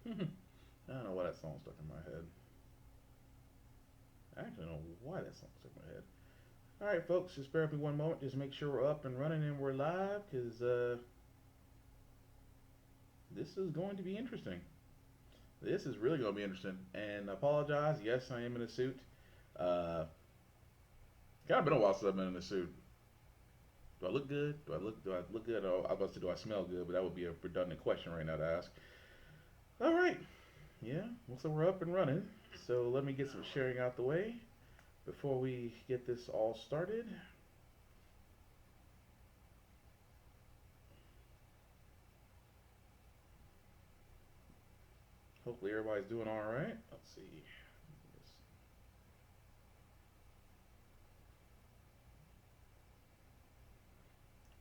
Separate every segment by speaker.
Speaker 1: I don't know why that song stuck in my head. I actually don't know why that song stuck in my head. All right, folks, just bear with me one moment. Just make sure we're up and running and we're live, because this is going to be interesting. This is really going to be interesting. And I apologize. Yes, I am in a suit. Kind of been a while since I've been in a suit. Do I look good? Do I look good? Oh, I was about to say, do I smell good? But that would be a redundant question right now to ask. All right. Yeah. Well, so we're up and running. So let me get some sharing out the way before we get this all started. Hopefully everybody's doing all right. Let's see.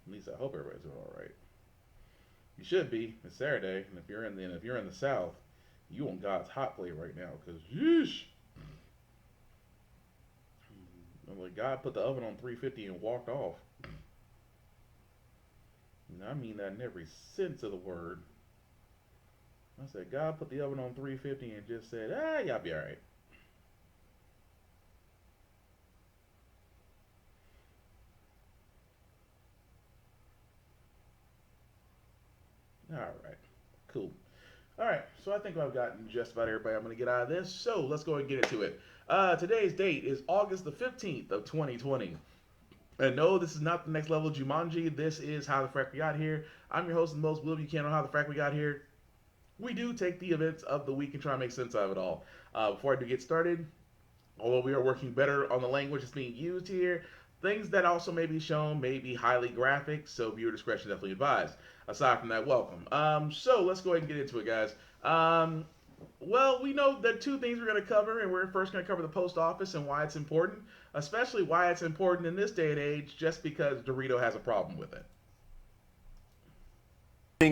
Speaker 1: At least I hope everybody's doing all right. You should be. It's Saturday, and if you're in the South, you on God's hot plate right now, because yeesh. Like, God put the oven on 350 and walked off. And I mean that in every sense of the word. I said, God put the oven on 350 and just said, y'all be all right. All right, cool. All right, so I think I've gotten just about everybody I'm going to get out of this. So let's go and get into it. Today's date is August the 15th of 2020. And no, this is not the next level Jumanji. This is How the Frack We Got Here. I'm your host and most Will Buchanan on How the Frack We Got Here. We do take the events of the week and try to make sense of it all. Before I do get started, although we are working better on the language that's being used here, things that also may be shown may be highly graphic, so viewer discretion definitely advised. Aside from that, welcome. So let's go ahead and get into it, guys. Well, we know there are two things we're going to cover, and we're first going to cover the post office and why it's important, especially why it's important in this day and age, just because Dorito has a problem with it.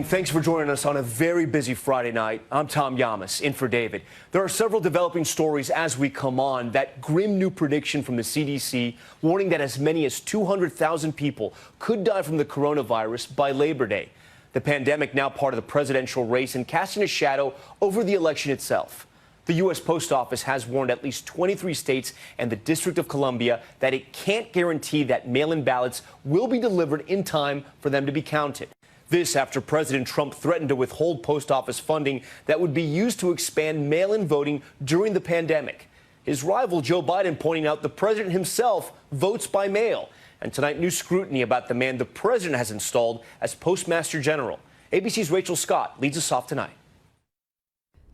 Speaker 2: Thanks for joining us on a very busy Friday night. I'm Tom Yamas, in for David. There are several developing stories as we come on. That grim new prediction from the CDC warning that as many as 200,000 people could die from the coronavirus by Labor Day. The pandemic now part of the presidential race and casting a shadow over the election itself. The U.S. Post Office has warned at least 23 states and the District of Columbia that it can't guarantee that mail-in ballots will be delivered in time for them to be counted. This after President Trump threatened to withhold post office funding that would be used to expand mail-in voting during the pandemic. His rival Joe Biden pointing out the president himself votes by mail. And tonight, new scrutiny about the man the president has installed as Postmaster General. ABC's Rachel Scott leads us off tonight.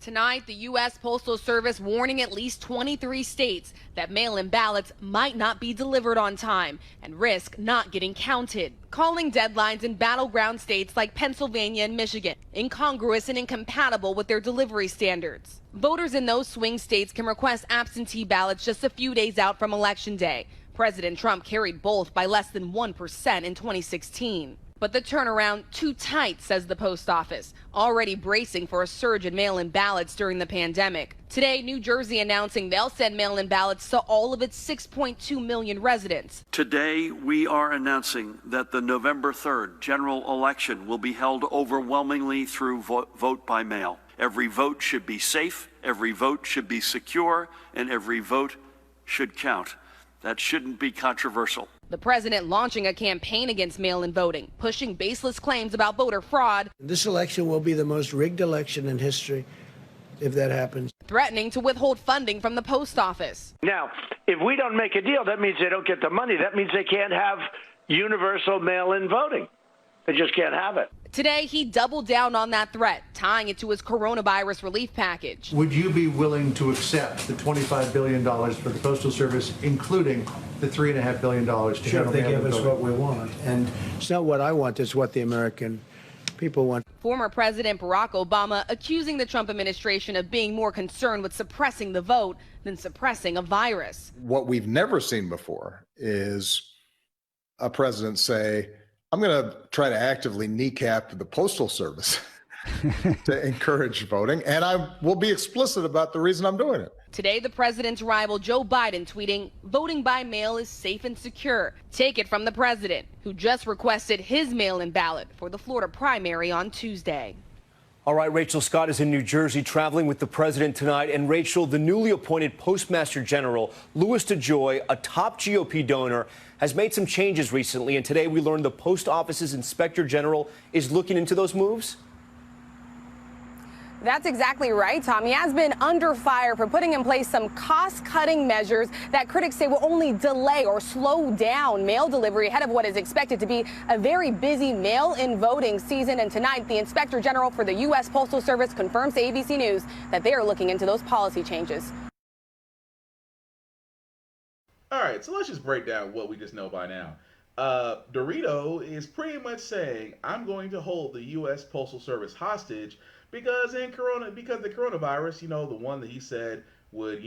Speaker 3: Tonight, the U.S. Postal Service warning at least 23 states that mail-in ballots might not be delivered on time and risk not getting counted, calling deadlines in battleground states like Pennsylvania and Michigan incongruous and incompatible with their delivery standards. Voters in those swing states can request absentee ballots just a few days out from Election Day. President Trump carried both by less than 1% in 2016. But the turnaround too tight, says the post office, already bracing for a surge in mail-in ballots during the pandemic. Today, New Jersey announcing they'll send mail-in ballots to all of its 6.2 million residents.
Speaker 4: Today, we are announcing that the November 3rd general election will be held overwhelmingly through vote by mail. Every vote should be safe, every vote should be secure, and every vote should count. That shouldn't be controversial.
Speaker 3: The president launching a campaign against mail-in voting, pushing baseless claims about voter fraud.
Speaker 5: This election will be the most rigged election in history if that happens.
Speaker 3: Threatening to withhold funding from the post office.
Speaker 6: Now, if we don't make a deal, that means they don't get the money. That means they can't have universal mail-in voting. They just can't have it.
Speaker 3: Today, he doubled down on that threat, tying it to his coronavirus relief package.
Speaker 7: Would you be willing to accept the $25 billion for the Postal Service, including the $3.5 billion to
Speaker 5: Sure, if they give us
Speaker 7: voting?
Speaker 5: what we want. And it's not what I want, it's what the American people want.
Speaker 3: Former President Barack Obama accusing the Trump administration of being more concerned with suppressing the vote than suppressing a virus.
Speaker 8: What we've never seen before is a president say, I'm going to try to actively kneecap the Postal Service to encourage voting, and I will be explicit about the reason I'm doing it.
Speaker 3: Today, the president's rival Joe Biden tweeting, voting by mail is safe and secure. Take it from the president, who just requested his mail-in ballot for the Florida primary on Tuesday.
Speaker 2: All right, Rachel Scott is in New Jersey traveling with the president tonight. And Rachel, the newly appointed Postmaster General, Louis DeJoy, a top GOP donor, has made some changes recently. And today we learned the post office's inspector general is looking into those moves.
Speaker 9: That's exactly right, Tom. He has been under fire for putting in place some cost-cutting measures that critics say will only delay or slow down mail delivery ahead of what is expected to be a very busy mail-in voting season. And tonight, the Inspector General for the U.S. Postal Service confirms to ABC News that they are looking into those policy changes.
Speaker 1: All right, so let's just break down what we just know by now. Dorito is pretty much saying, I'm going to hold the U.S. Postal Service hostage because the coronavirus, the one that he said would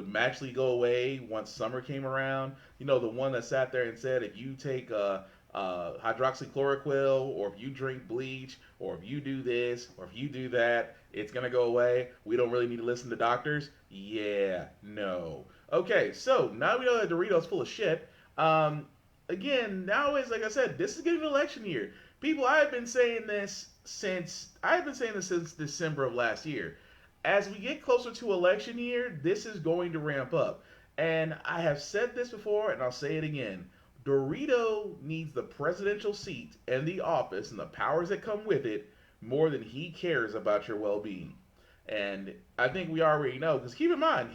Speaker 1: magically go away once summer came around, the one that sat there and said, if you take hydroxychloroquine, or if you drink bleach, or if you do this, or if you do that, it's going to go away. We don't really need to listen to doctors. Yeah, no. Okay, so now we know that Dorito's full of shit. Again, now is, like I said, this is getting an election year. People, I've been saying this since December of last year. As we get closer to election year, this is going to ramp up. And I have said this before, and I'll say it again. Dorito needs the presidential seat and the office and the powers that come with it more than he cares about your well-being. And I think we already know, because keep in mind,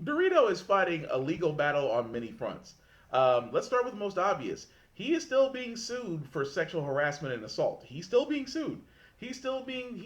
Speaker 1: Dorito is fighting a legal battle on many fronts. Let's start with the most obvious. He is still being sued for sexual harassment and assault. He's still being sued. He's still being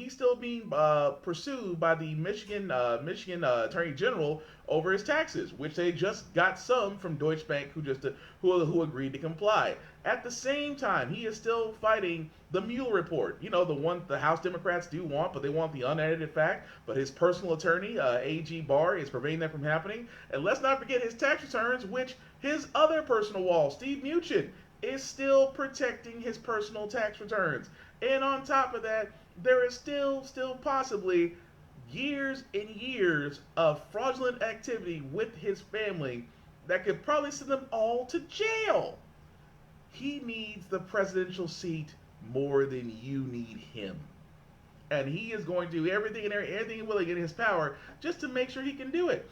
Speaker 1: pursued by the Michigan Attorney General over his taxes, which they just got some from Deutsche Bank, who agreed to comply. At the same time, he is still fighting the Mueller report. The one the House Democrats do want, but they want the unedited fact. But his personal attorney, AG Barr, is preventing that from happening. And let's not forget his tax returns, which his other personal wall, Steve Mnuchin, is still protecting his personal tax returns. And on top of that, there is still possibly years and years of fraudulent activity with his family that could probably send them all to jail. He needs the presidential seat more than you need him. And he is going to do everything willing in his power just to make sure he can do it.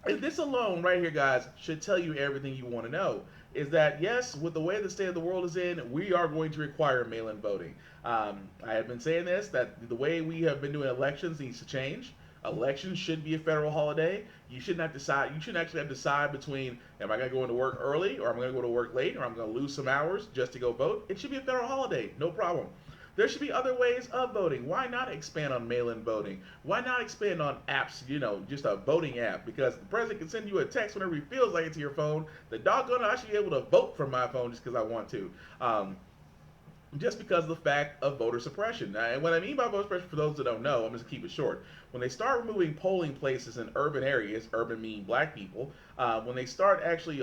Speaker 1: And this alone right here, guys, should tell you everything you want to know. Is that, yes, with the way the state of the world is in, we are going to require mail-in voting. I have been saying this, that the way we have been doing elections needs to change. Elections should be a federal holiday. You shouldn't actually have to decide between, am I going to go into work early, or I'm going to go to work late, or I'm going to lose some hours just to go vote. It should be a federal holiday, no problem. There should be other ways of voting. Why not expand on mail-in voting? Why not expand on apps, just a voting app? Because the president can send you a text whenever he feels like it to your phone. The doggone, I should be able to vote from my phone just because I want to. Just because of the fact of voter suppression. Now, and what I mean by voter suppression, for those that don't know, I'm just going to keep it short. When they start removing polling places in urban areas, urban meaning black people, when they start actually...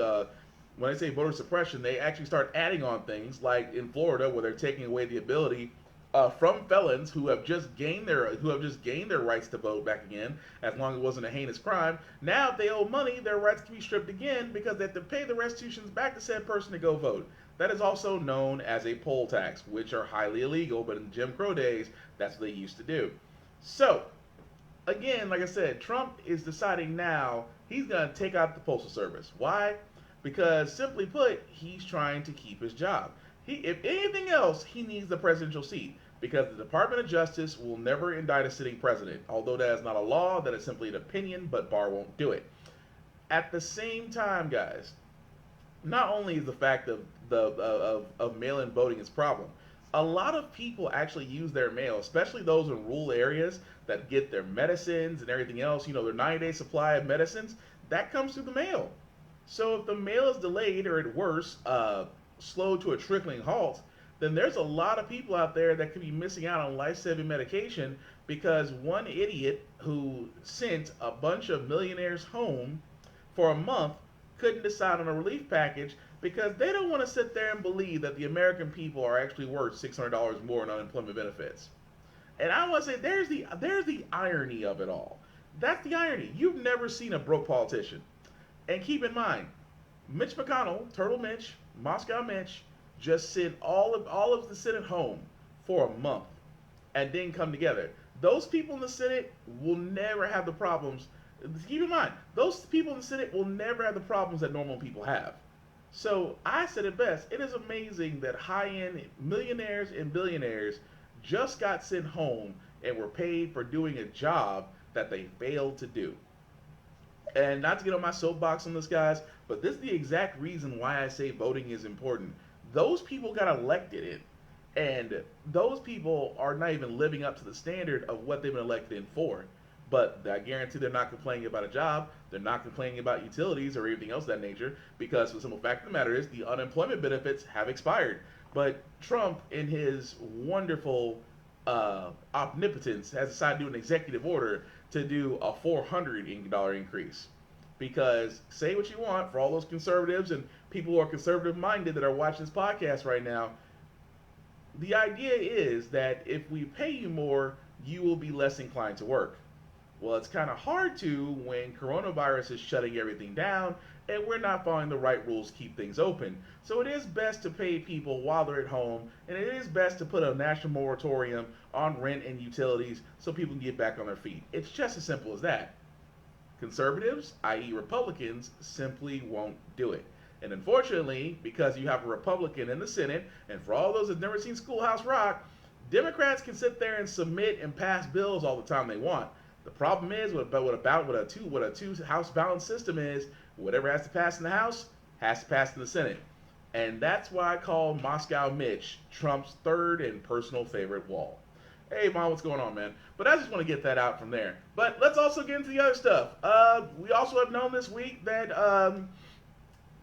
Speaker 1: when I say voter suppression, they actually start adding on things like in Florida, where they're taking away the ability from felons who have just gained their rights to vote back again, as long as it wasn't a heinous crime. Now, if they owe money, their rights can be stripped again because they have to pay the restitutions back to said person to go vote. That is also known as a poll tax, which are highly illegal, but in Jim Crow days, that's what they used to do. So, again, like I said, Trump is deciding now he's going to take out the Postal Service. Why? Because, simply put, he's trying to keep his job. If anything else, he needs the presidential seat, because the Department of Justice will never indict a sitting president. Although that is not a law, that is simply an opinion, but Barr won't do it. At the same time, guys, not only is the fact of mail-in voting is a problem, a lot of people actually use their mail, especially those in rural areas that get their medicines and everything else, their 90-day supply of medicines, that comes through the mail. So if the mail is delayed, or at worst, slowed to a trickling halt, then there's a lot of people out there that could be missing out on life-saving medication because one idiot who sent a bunch of millionaires home for a month couldn't decide on a relief package because they don't want to sit there and believe that the American people are actually worth $600 more in unemployment benefits. And I want to say there's the irony of it all. That's the irony. You've never seen a broke politician. And keep in mind, Mitch McConnell, Turtle Mitch, Moscow Mitch, just sent all of the Senate home for a month. and then come together. Those people in the Senate will never have the problems. Keep in mind, those people in the Senate will never have the problems that normal people have. So I said it best. It is amazing that high-end millionaires and billionaires just got sent home and were paid for doing a job that they failed to do. And not to get on my soapbox on this, guys, but this is the exact reason why I say voting is important. Those people got elected in, and those people are not even living up to the standard of what they've been elected in for. But I guarantee they're not complaining about a job. They're not complaining about utilities or anything else of that nature, because the simple fact of the matter is the unemployment benefits have expired. But Trump, in his wonderful omnipotence, has decided to do an executive order to do a $400 increase. Because say what you want for all those conservatives and people who are conservative minded that are watching this podcast right now, the idea is that if we pay you more, you will be less inclined to work. Well, it's kind of hard to when coronavirus is shutting everything down and we're not following the right rules to keep things open. So it is best to pay people while they're at home, and it is best to put a national moratorium on rent and utilities so people can get back on their feet. It's just as simple as that. Conservatives, i.e. Republicans, simply won't do it. And unfortunately, because you have a Republican in the Senate, and for all those that have never seen Schoolhouse Rock, Democrats can sit there and submit and pass bills all the time they want. The problem is what a two-house balanced system is, whatever has to pass in the House has to pass in the Senate. And that's why I call Moscow Mitch Trump's third and personal favorite wall. Hey, Mom, what's going on, man? But I just want to get that out from there. But let's also get into the other stuff. We also have known this week that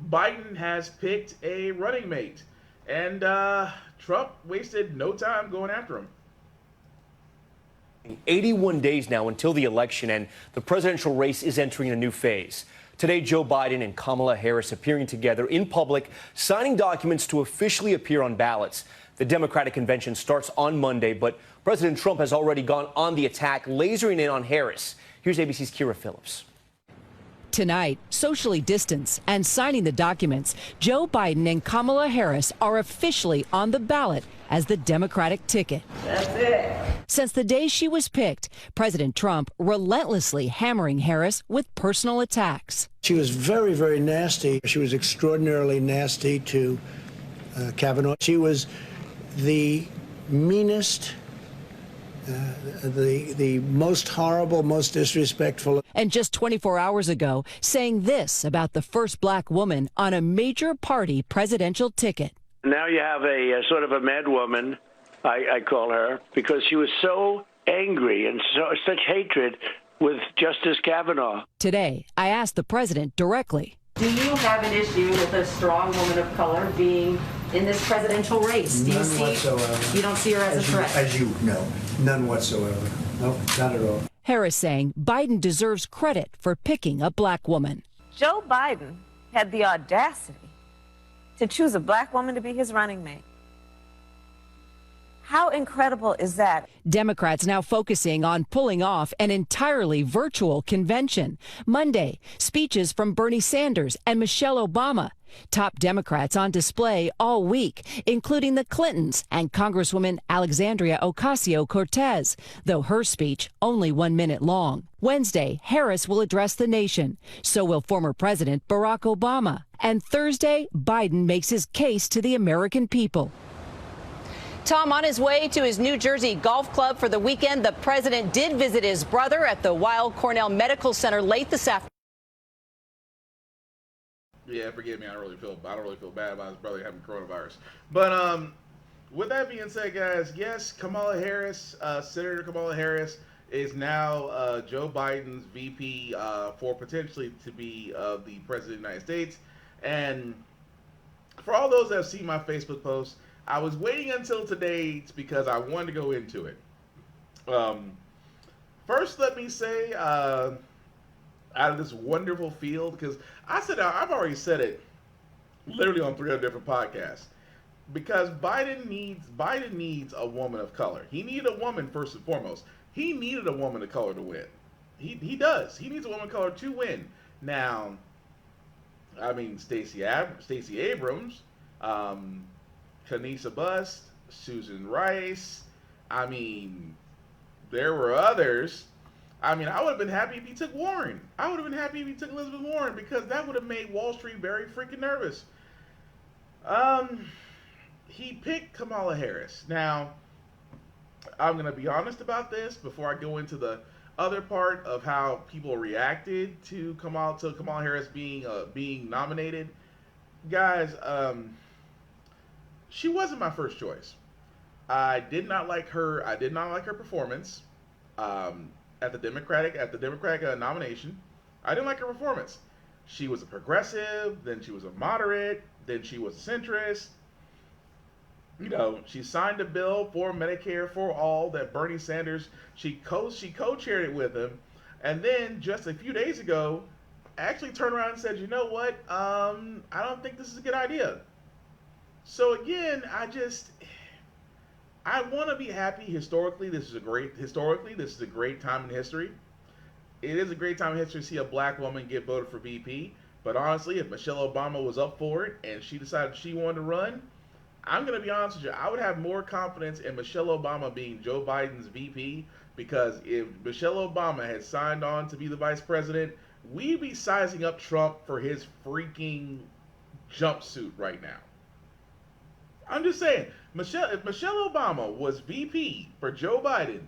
Speaker 1: Biden has picked a running mate. And Trump wasted no time going after him.
Speaker 2: 81 days now until the election, and the presidential race is entering a new phase. Today, Joe Biden and Kamala Harris appearing together in public, signing documents to officially appear on ballots. The Democratic convention starts on Monday, but President Trump has already gone on the attack, lasering in on Harris. Here's ABC's Kira Phillips.
Speaker 10: Tonight, socially distanced and signing the documents, Joe Biden and Kamala Harris are officially on the ballot as the Democratic ticket.
Speaker 11: That's it.
Speaker 10: Since the day she was picked, President Trump relentlessly hammering Harris with personal attacks.
Speaker 5: She was very, very nasty. She was extraordinarily nasty to Kavanaugh. She was the meanest, the most horrible, most disrespectful.
Speaker 10: And just 24 hours ago, saying this about the first black woman on a major party presidential ticket.
Speaker 6: Now you have a sort of a mad woman, I call her, because she was so angry and such hatred with Justice Kavanaugh.
Speaker 10: Today, I asked the president directly.
Speaker 11: Do you have an issue with a strong woman of color being in this presidential race? Do you
Speaker 5: None whatsoever.
Speaker 11: You don't see her as a threat?
Speaker 5: As you know, none whatsoever. No, not at all.
Speaker 10: Harris saying Biden deserves credit for picking a black woman.
Speaker 12: Joe Biden had the audacity to choose a black woman to be his running mate. How incredible is that?
Speaker 10: Democrats now focusing on pulling off an entirely virtual convention. Monday, speeches from Bernie Sanders and Michelle Obama. Top Democrats on display all week, including the Clintons and Congresswoman Alexandria Ocasio-Cortez, though her speech only 1 minute long. Wednesday, Harris will address the nation. So will former President Barack Obama. And Thursday, Biden makes his case to the American people.
Speaker 9: Tom, on his way to his New Jersey golf club for the weekend, the president did visit his brother at the Weill Cornell Medical Center late this afternoon.
Speaker 1: Yeah, forgive me. I don't really feel bad about his brother having coronavirus. But with that being said, guys, yes, Kamala Harris, Senator Kamala Harris, is now Joe Biden's VP for potentially to be the president of the United States. And for all those that have seen my Facebook post, I was waiting until today because I wanted to go into it. First, let me say, out of this wonderful field, because I've already said it literally on 3 other different podcasts, because Biden needs a woman of color. He needed a woman first and foremost. He needed a woman of color to win. He does. He needs a woman of color to win. Now, I mean, Stacey Abrams, Kanisha Bust, Susan Rice, I mean, there were others. I mean, I would have been happy if he took Warren. I would have been happy if he took Elizabeth Warren because that would have made Wall Street very freaking nervous. Um, he picked Kamala Harris. Now, I'm gonna be honest about this before I go into the other part of how people reacted to Kamala Harris being nominated. Guys, she wasn't my first choice. I did not like her. I did not like her performance at the Democratic nomination. I didn't like her performance. She was a progressive, then she was a moderate, then she was a centrist. You know, she signed a bill for Medicare for all that Bernie Sanders she co-chaired it with him, and then just a few days ago, actually turned around and said, you know what? I don't think this is a good idea. So again, I want to be happy. Historically, this is a great time in history. It is a great time in history to see a black woman get voted for VP. But honestly, if Michelle Obama was up for it and she decided she wanted to run, I'm going to be honest with you. I would have more confidence in Michelle Obama being Joe Biden's VP, because if Michelle Obama had signed on to be the vice president, we'd be sizing up Trump for his freaking jumpsuit right now. I'm just saying, if Michelle Obama was VP for Joe Biden,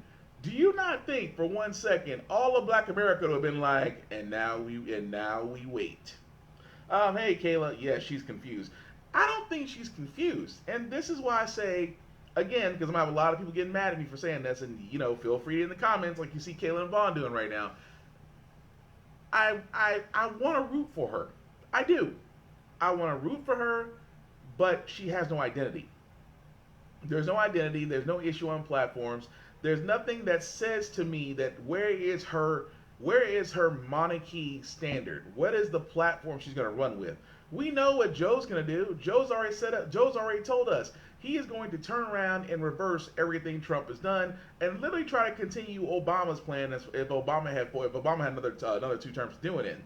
Speaker 1: do you not think for 1 second all of Black America would have been like, and now we wait? Hey Kayla, yeah, she's confused. I don't think she's confused, and this is why I say, again, because I'm gonna have a lot of people getting mad at me for saying this, and you know, feel free in the comments like you see Kayla and Vaughn doing right now. I want to root for her. I do. I want to root for her, but she has no identity. There's no identity. There's no issue on platforms. There's nothing that says to me that where is her monarchy standard? What is the platform she's going to run with? We know what Joe's going to do. Joe's already told us he is going to turn around and reverse everything Trump has done and literally try to continue Obama's plan if Obama had another 2 terms to do it in.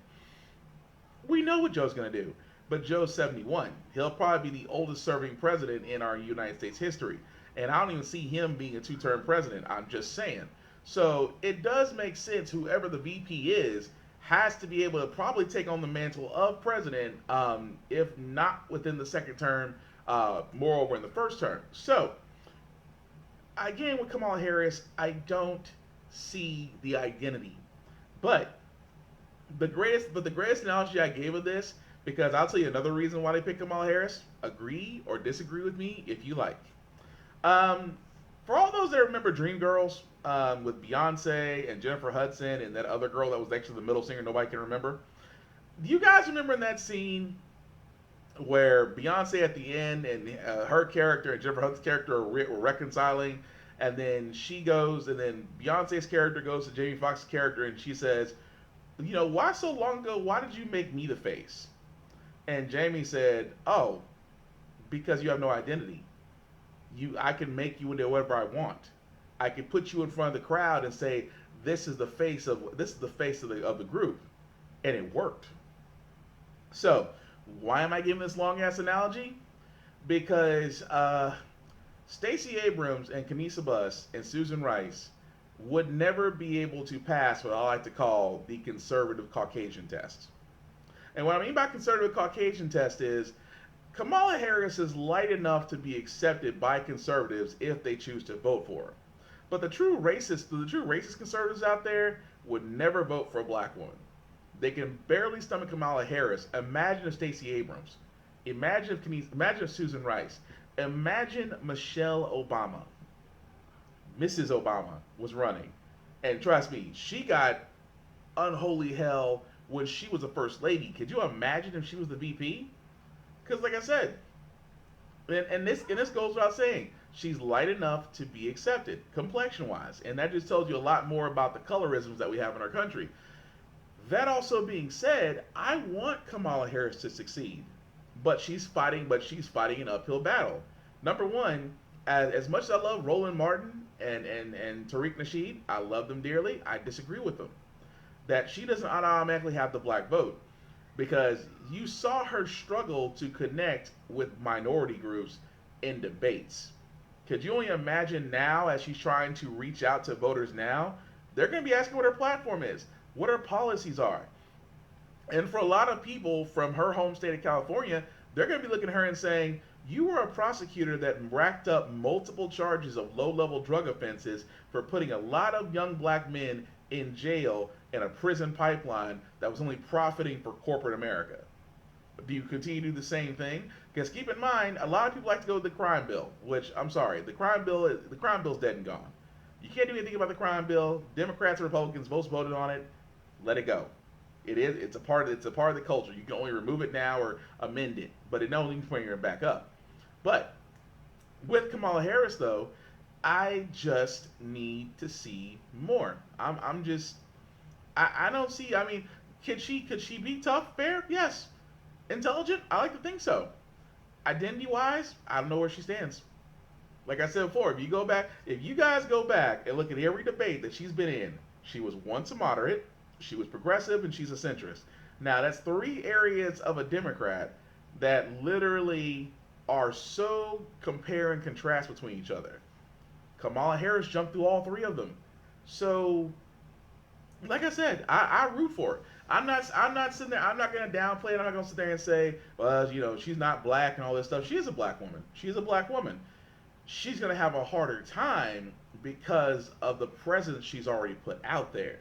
Speaker 1: We know what Joe's going to do. But Joe's 71. He'll probably be the oldest serving president in our United States history. And I don't even see him being a 2-term president. I'm just saying. So it does make sense whoever the VP is has to be able to probably take on the mantle of president, if not within the 2nd term, moreover in the 1st term. So, again, with Kamala Harris, I don't see the identity. But the greatest analogy I gave of this, because I'll tell you another reason why they picked Kamala Harris. Agree or disagree with me if you like. For all those that remember Dreamgirls, with Beyonce and Jennifer Hudson and that other girl that was actually the middle singer nobody can remember. Do you guys remember in that scene where Beyonce at the end and her character and Jennifer Hudson's character were reconciling, and then Beyonce's character goes to Jamie Foxx's character and she says, you know, why so long ago, why did you make me the face? And Jamie said, oh, because you have no identity. I can make you into whatever I want. I can put you in front of the crowd and say, this is the face of the group. And it worked. So, why am I giving this long ass analogy? Because Stacey Abrams and Kenisa Buss and Susan Rice would never be able to pass what I like to call the conservative Caucasian test. And what I mean by conservative Caucasian test is Kamala Harris is light enough to be accepted by conservatives if they choose to vote for her. But the true racist conservatives out there would never vote for a black woman. They can barely stomach Kamala Harris. Imagine if Stacey Abrams. Imagine if Susan Rice. Imagine Michelle Obama. Mrs. Obama was running. And trust me, she got unholy hell when she was a first lady. Could you imagine if she was the VP? Because like I said, and this goes without saying, she's light enough to be accepted, complexion-wise. And that just tells you a lot more about the colorisms that we have in our country. That also being said, I want Kamala Harris to succeed. But she's fighting an uphill battle. Number one, as much as I love Roland Martin and Tariq Nasheed, I love them dearly, I disagree with them. That she doesn't automatically have the black vote. Because you saw her struggle to connect with minority groups in debates. Could you only imagine now, as she's trying to reach out to voters now, they're going to be asking what her platform is, what her policies are. And for a lot of people from her home state of California, they're going to be looking at her and saying, you were a prosecutor that racked up multiple charges of low-level drug offenses for putting a lot of young black men in jail in a prison pipeline that was only profiting for corporate America. Do you continue to do the same thing? Because keep in mind, a lot of people like to go with the crime bill, which, I'm sorry, the crime bill's dead and gone. You can't do anything about the crime bill. Democrats and Republicans both voted on it. Let it go. It's a part of the culture. You can only remove it now or amend it, but it no need to bring it back up. But with Kamala Harris, though, I just need to see more. I don't see. I mean, could she be tough, fair? Yes. Intelligent? I like to think so. Identity-wise, I don't know where she stands. Like I said before, if you guys go back and look at every debate that she's been in, she was once a moderate, she was progressive, and she's a centrist. Now, that's 3 areas of a Democrat that literally are so compare and contrast between each other. Kamala Harris jumped through all 3 of them. So, like I said, I root for her. I'm not sitting there. I'm not going to downplay it. I'm not going to sit there and say, well, she's not black and all this stuff. She is a black woman. She's a black woman. She's going to have a harder time because of the presence she's already put out there.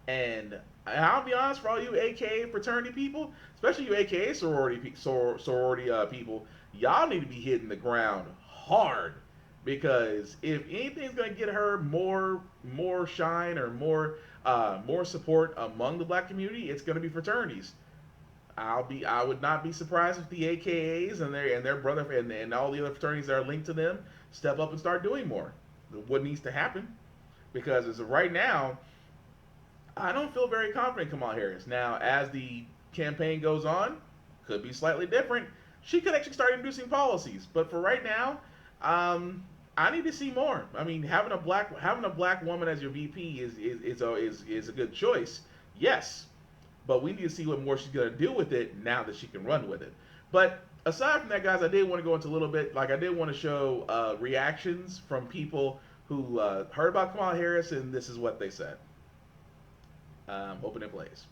Speaker 1: And I'll be honest, for all you AKA fraternity people, especially you AKA sorority people, y'all need to be hitting the ground hard, because if anything's going to get her more shine or more support among the black community, it's going to be fraternities. I would not be surprised if the AKAs and their brother and all the other fraternities that are linked to them step up and start doing more. What needs to happen? Because as of right now, I don't feel very confident in Kamala Harris. Now, as the campaign goes on, could be slightly different. She could actually start introducing policies. But for right now, I need to see more. I mean, having a black woman as your VP is a good choice. Yes. But we need to see what more she's going to do with it now that she can run with it. But aside from that, guys, I did want to go into a little bit, I did want to show reactions from people who heard about Kamala Harris, and this is what they said. Open it, please.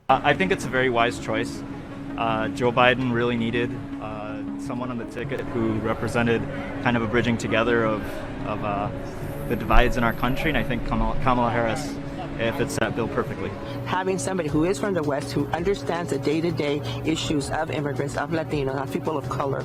Speaker 13: I think it's a very wise choice. Joe Biden really needed someone on the ticket who represented kind of a bridging together of the divides in our country, and I think Kamala Harris fits that bill perfectly.
Speaker 14: Having somebody who is from the West, who understands the day-to-day issues of immigrants, of Latinos, of people of color,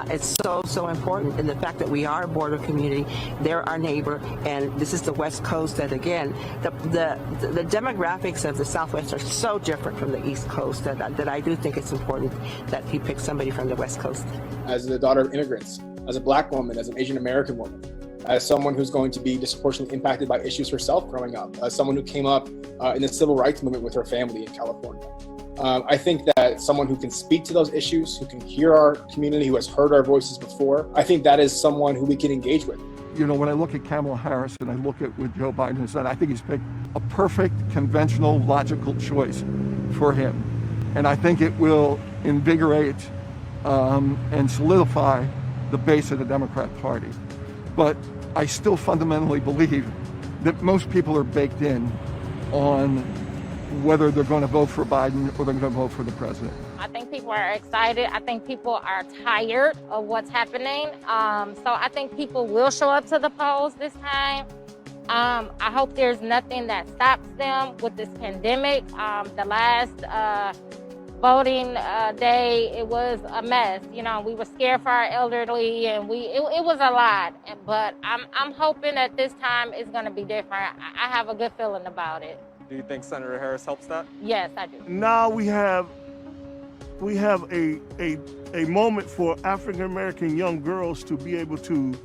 Speaker 14: it's so important. And the fact that we are a border community, they're our neighbor, and this is the West Coast that, again, the demographics of the Southwest are so different from the East Coast that I do think it's important that he picks somebody from the West Coast.
Speaker 15: As the daughter of immigrants, as a black woman, as an Asian American woman, as someone who's going to be disproportionately impacted by issues herself growing up, as someone who came up in the civil rights movement with her family in California. I think that someone who can speak to those issues, who can hear our community, who has heard our voices before, I think that is someone who we can engage with.
Speaker 16: You know, when I look at Kamala Harris and I look at what Joe Biden has done, I think he's picked a perfect, conventional, logical choice for him. And I think it will invigorate and solidify the base of the Democrat Party. But I still fundamentally believe that most people are baked in on whether they're going to vote for Biden or they're going to vote for the president.
Speaker 17: I think people are excited. I think people are tired of what's happening. So I think people will show up to the polls this time. I hope there's nothing that stops them with this pandemic. The last voting day, it was a mess. You know, we were scared for our elderly, and it was a lot. But I'm hoping that this time is going to be different. I have a good feeling about it.
Speaker 18: Do you think Senator Harris helps that?
Speaker 17: Yes, I do.
Speaker 19: Now we have a moment for African American young girls to be able to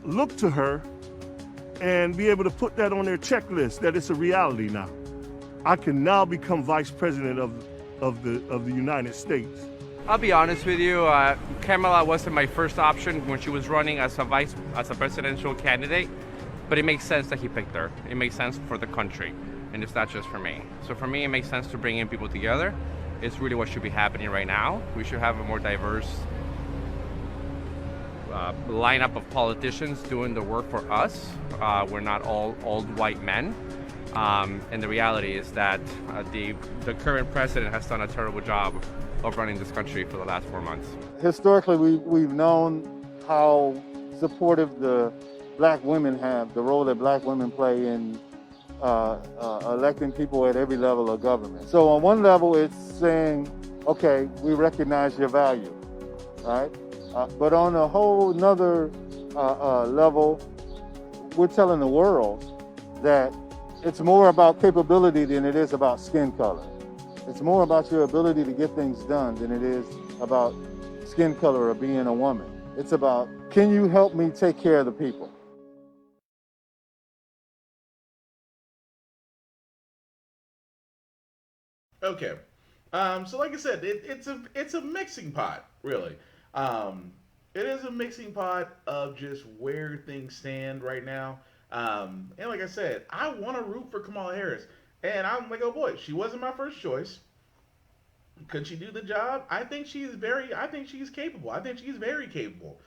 Speaker 19: look to her and be able to put that on their checklist, that it's a reality now. I can now become vice president of the United States.
Speaker 18: I'll be honest with you, Kamala wasn't my first option when she was running as a presidential candidate, but it makes sense that he picked her. It makes sense for the country, and it's not just for me. So for me, it makes sense to bring in people together. It's really what should be happening right now. We should have a more diverse lineup of politicians doing the work for us. We're not all old white men. And the reality is that the current president has done a terrible job of running this country for the last 4 months.
Speaker 16: Historically, we've known how supportive the black women have, the role that black women play in electing people at every level of government. So on one level, it's saying, okay, we recognize your value, right? But on a whole nother level, we're telling the world that it's more about capability than it is about skin color. It's more about your ability to get things done than it is about skin color or being a woman. It's about, can you help me take care of the people?
Speaker 1: Okay. So like I said, it's a mixing pot, really. It is a mixing pot of just where things stand right now. And like I said, I want to root for Kamala Harris. And I'm like, oh boy, she wasn't my first choice. Could she do the job? I think she's capable. I think she's very capable.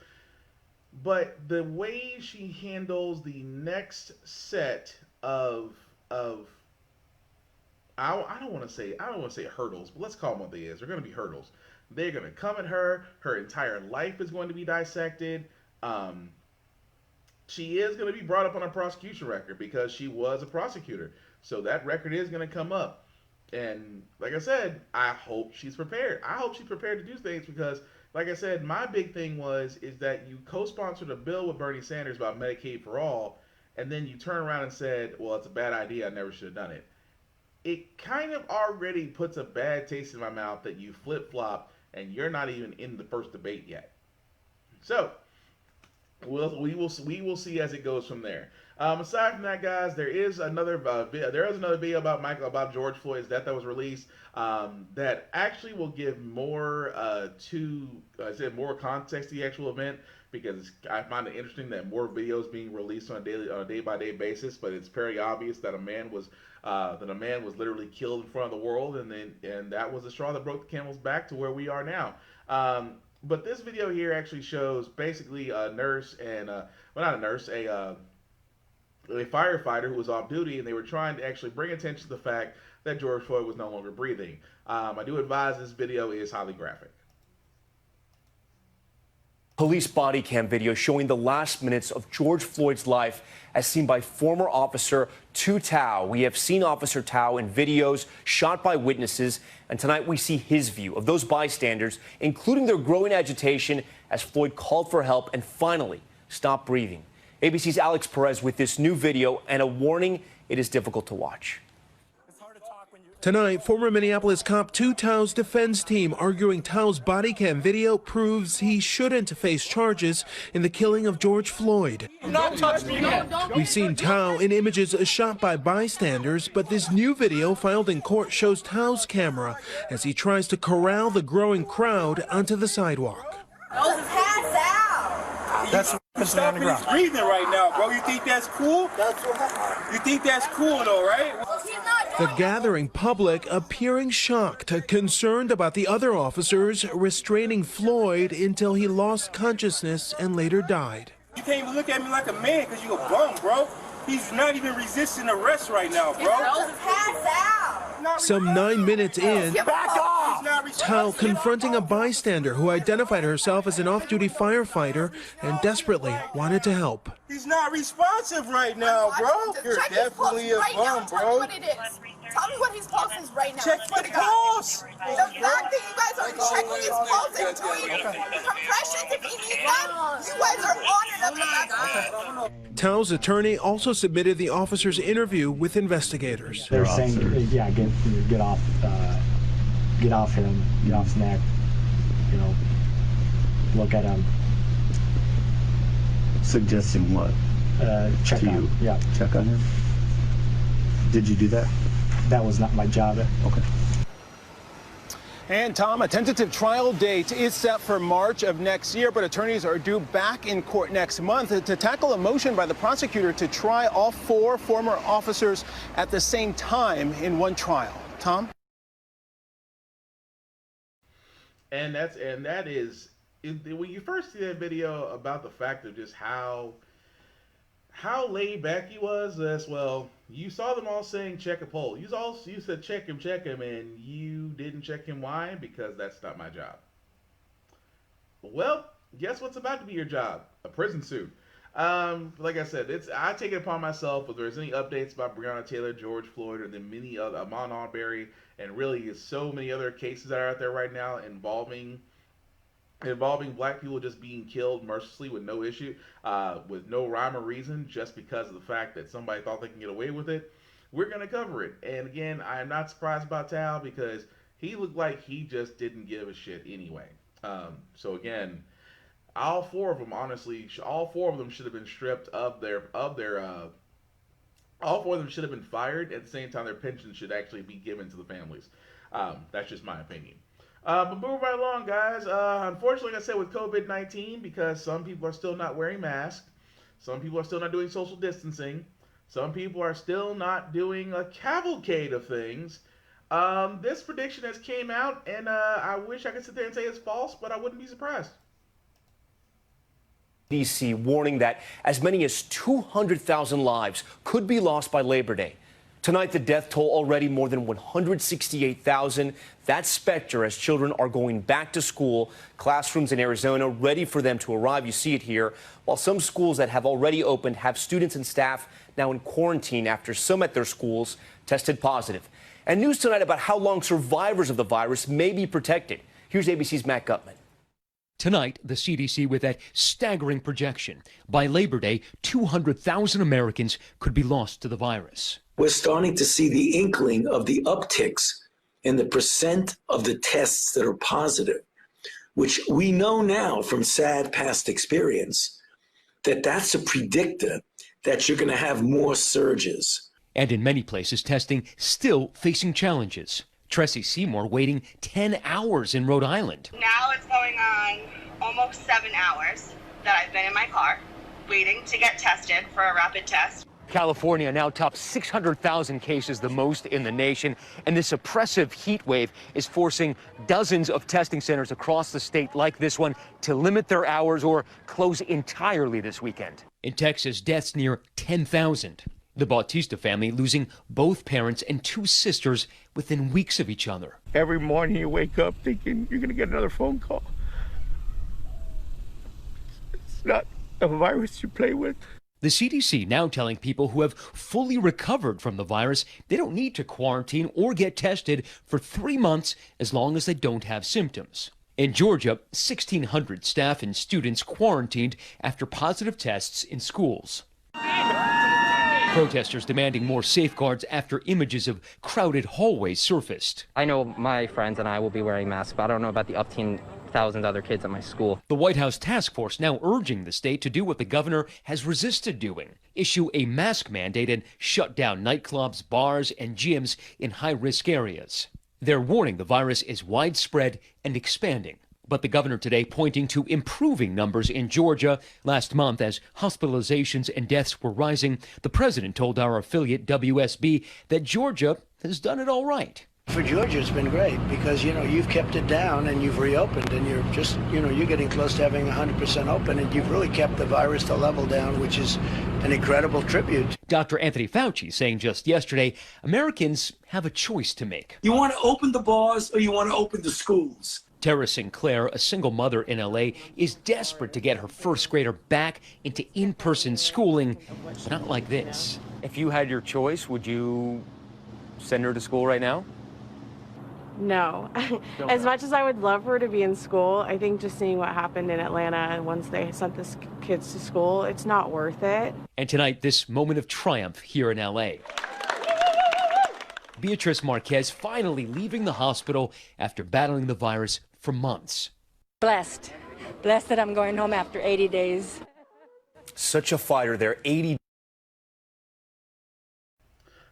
Speaker 1: But the way she handles the next set of I don't want to say hurdles, but let's call them what they is. They're going to be hurdles. They're going to come at her. Her entire life is going to be dissected. She is going to be brought up on a prosecution record because she was a prosecutor. So that record is going to come up. And like I said, I hope she's prepared. I hope she's prepared to do things because, like I said, my big thing is that you co-sponsored a bill with Bernie Sanders about Medicaid for all, and then you turn around and said, well, it's a bad idea. I never should have done it. It kind of already puts a bad taste in my mouth that you flip-flop and you're not even in the first debate yet. So we will see as it goes from there. Aside from that, guys, there is another video about George Floyd's death that was released that actually will give more more context to the actual event, because I find it interesting that more videos being released on a day-by-day basis, but it's very obvious that a man was literally killed in front of the world, and that was the straw that broke the camel's back to where we are now. But this video here actually shows basically a nurse and a firefighter who was off duty, and they were trying to actually bring attention to the fact that George Floyd was no longer breathing. I do advise this video is highly graphic.
Speaker 2: Police body cam video showing the last minutes of George Floyd's life as seen by former officer Tu Tao. We have seen Officer Tao in videos shot by witnesses, and tonight we see his view of those bystanders, including their growing agitation as Floyd called for help and finally stopped breathing. ABC's Alex Perez with this new video and a warning: it is difficult to watch.
Speaker 20: Tonight, former Minneapolis cop Tu Tao's defense team arguing Tao's body cam video proves he shouldn't face charges in the killing of George Floyd.
Speaker 21: Don't touch me.
Speaker 20: We've seen Tao in images shot by bystanders, but this new video filed in court shows Tao's camera as he tries to corral the growing crowd onto the sidewalk.
Speaker 21: Those hats out. That's stop it. He's breathing right now, bro. You think that's cool? You think that's cool, though, right?
Speaker 20: The gathering public appearing shocked, concerned about the other officers restraining Floyd until he lost consciousness and later died.
Speaker 21: You can't even look at me like a man because you a bum, bro. He's not even resisting arrest right now, bro.
Speaker 20: Some 9 minutes in,
Speaker 21: Back off!
Speaker 20: Tao confronting a bystander who identified herself as an off-duty firefighter and desperately wanted to help.
Speaker 21: He's not responsive right now, bro. You're definitely a bum, bro.
Speaker 22: Tell me what his pulse is right now.
Speaker 21: Check the pulse.
Speaker 22: The fact that you guys are checking his pulse and doing compressions if he needs them, you guys are on another level.
Speaker 20: Tao's attorney also submitted the officer's interview with investigators.
Speaker 23: They're saying, yeah, get off him, get off his neck, look at him.
Speaker 24: Suggesting what?
Speaker 23: Check on him. Yeah.
Speaker 24: Check on him? Did you do that?
Speaker 23: That was not my job.
Speaker 24: Okay.
Speaker 25: And Tom, a tentative trial date is set for March of next year, but attorneys are due back in court next month to tackle a motion by the prosecutor to try all 4 former officers at the same time in one trial. Tom?
Speaker 1: And that is when you first see that video about the fact of just how laid back he was, as well, you saw them all saying check a poll. You said check him, and you didn't check him. Why? Because that's not my job. Well, guess what's about to be your job? A prison suit. Like I said, I take it upon myself. If there's any updates about Breonna Taylor, George Floyd, or the many other Ahmaud Arbery, and really so many other cases that are out there right now involving black people just being killed mercilessly with no issue, with no rhyme or reason, just because of the fact that somebody thought they can get away with it, we're gonna cover it. And again, I am not surprised about Tal because he looked like he just didn't give a shit anyway. So again, all four of them, honestly, all four of them should have been stripped of their all four of them should have been fired. At the same time, their pensions should actually be given to the families. That's just my opinion. But moving right along, guys. Unfortunately, like I said, with COVID-19, because some people are still not wearing masks, some people are still not doing social distancing, some people are still not doing a cavalcade of things. This prediction has came out, and I wish I could sit there and say it's false, but I wouldn't be surprised.
Speaker 2: CDC warning that as many as 200,000 lives could be lost by Labor Day. Tonight, the death toll already more than 168,000. That's specter as children are going back to school. Classrooms in Arizona ready for them to arrive. You see it here. While some schools that have already opened have students and staff now in quarantine after some at their schools tested positive. And news tonight about how long survivors of the virus may be protected. Here's ABC's Matt Gutman.
Speaker 3: Tonight, the CDC with that staggering projection. By Labor Day, 200,000 Americans could be lost to the virus.
Speaker 4: We're starting to see the inkling of the upticks in the percent of the tests that are positive, which we know now from sad past experience that that's a predictor that you're going to have more surges.
Speaker 3: And in many places, testing still facing challenges. Tressie Seymour waiting 10 hours in Rhode Island.
Speaker 22: Now it's going on almost 7 hours that I've been in my car waiting to get tested for a rapid test.
Speaker 3: California now tops 600,000 cases, the most in the nation. And this oppressive heat wave is forcing dozens of testing centers across the state like this one to limit their hours or close entirely this weekend. In Texas, deaths near 10,000. The Bautista family losing both parents and two sisters within weeks of each other.
Speaker 6: Every morning you wake up thinking you're going to get another phone call. It's not a virus you play with.
Speaker 3: The CDC now telling people who have fully recovered from the virus they don't need to quarantine or get tested for 3 months as long as they don't have symptoms. In Georgia, 1,600 staff and students quarantined after positive tests in schools. Protesters demanding more safeguards after images of crowded hallways surfaced.
Speaker 7: I know my friends and I will be wearing masks, but I don't know about the 18,000 other kids at my school.
Speaker 3: The White House task force now urging the state to do what the governor has resisted doing, issue a mask mandate and shut down nightclubs, bars, and gyms in high-risk areas. They're warning the virus is widespread and expanding. But the governor today pointing to improving numbers in Georgia. Last month, as hospitalizations and deaths were rising, the president told our affiliate WSB that Georgia has done it all right.
Speaker 5: For Georgia, it's been great because, you've kept it down and you've reopened and you're just, you're getting close to having 100% open and you've really kept the virus to level down, which is an incredible tribute.
Speaker 3: Dr. Anthony Fauci saying just yesterday, Americans have a choice to make.
Speaker 21: You want to open the bars or you want to open the schools?
Speaker 3: Tara Sinclair, a single mother in L.A., is desperate to get her first grader back into in-person schooling, but not like this.
Speaker 2: If you had your choice, would you send her to school right now?
Speaker 8: No. As much as I would love her to be in school, I think just seeing what happened in Atlanta once they sent the kids to school, it's not worth it.
Speaker 3: And tonight, this moment of triumph here in L.A. Beatrice Marquez finally leaving the hospital after battling the virus for months.
Speaker 26: Blessed that I'm going home after 80 days.
Speaker 2: Such a fighter there, 80.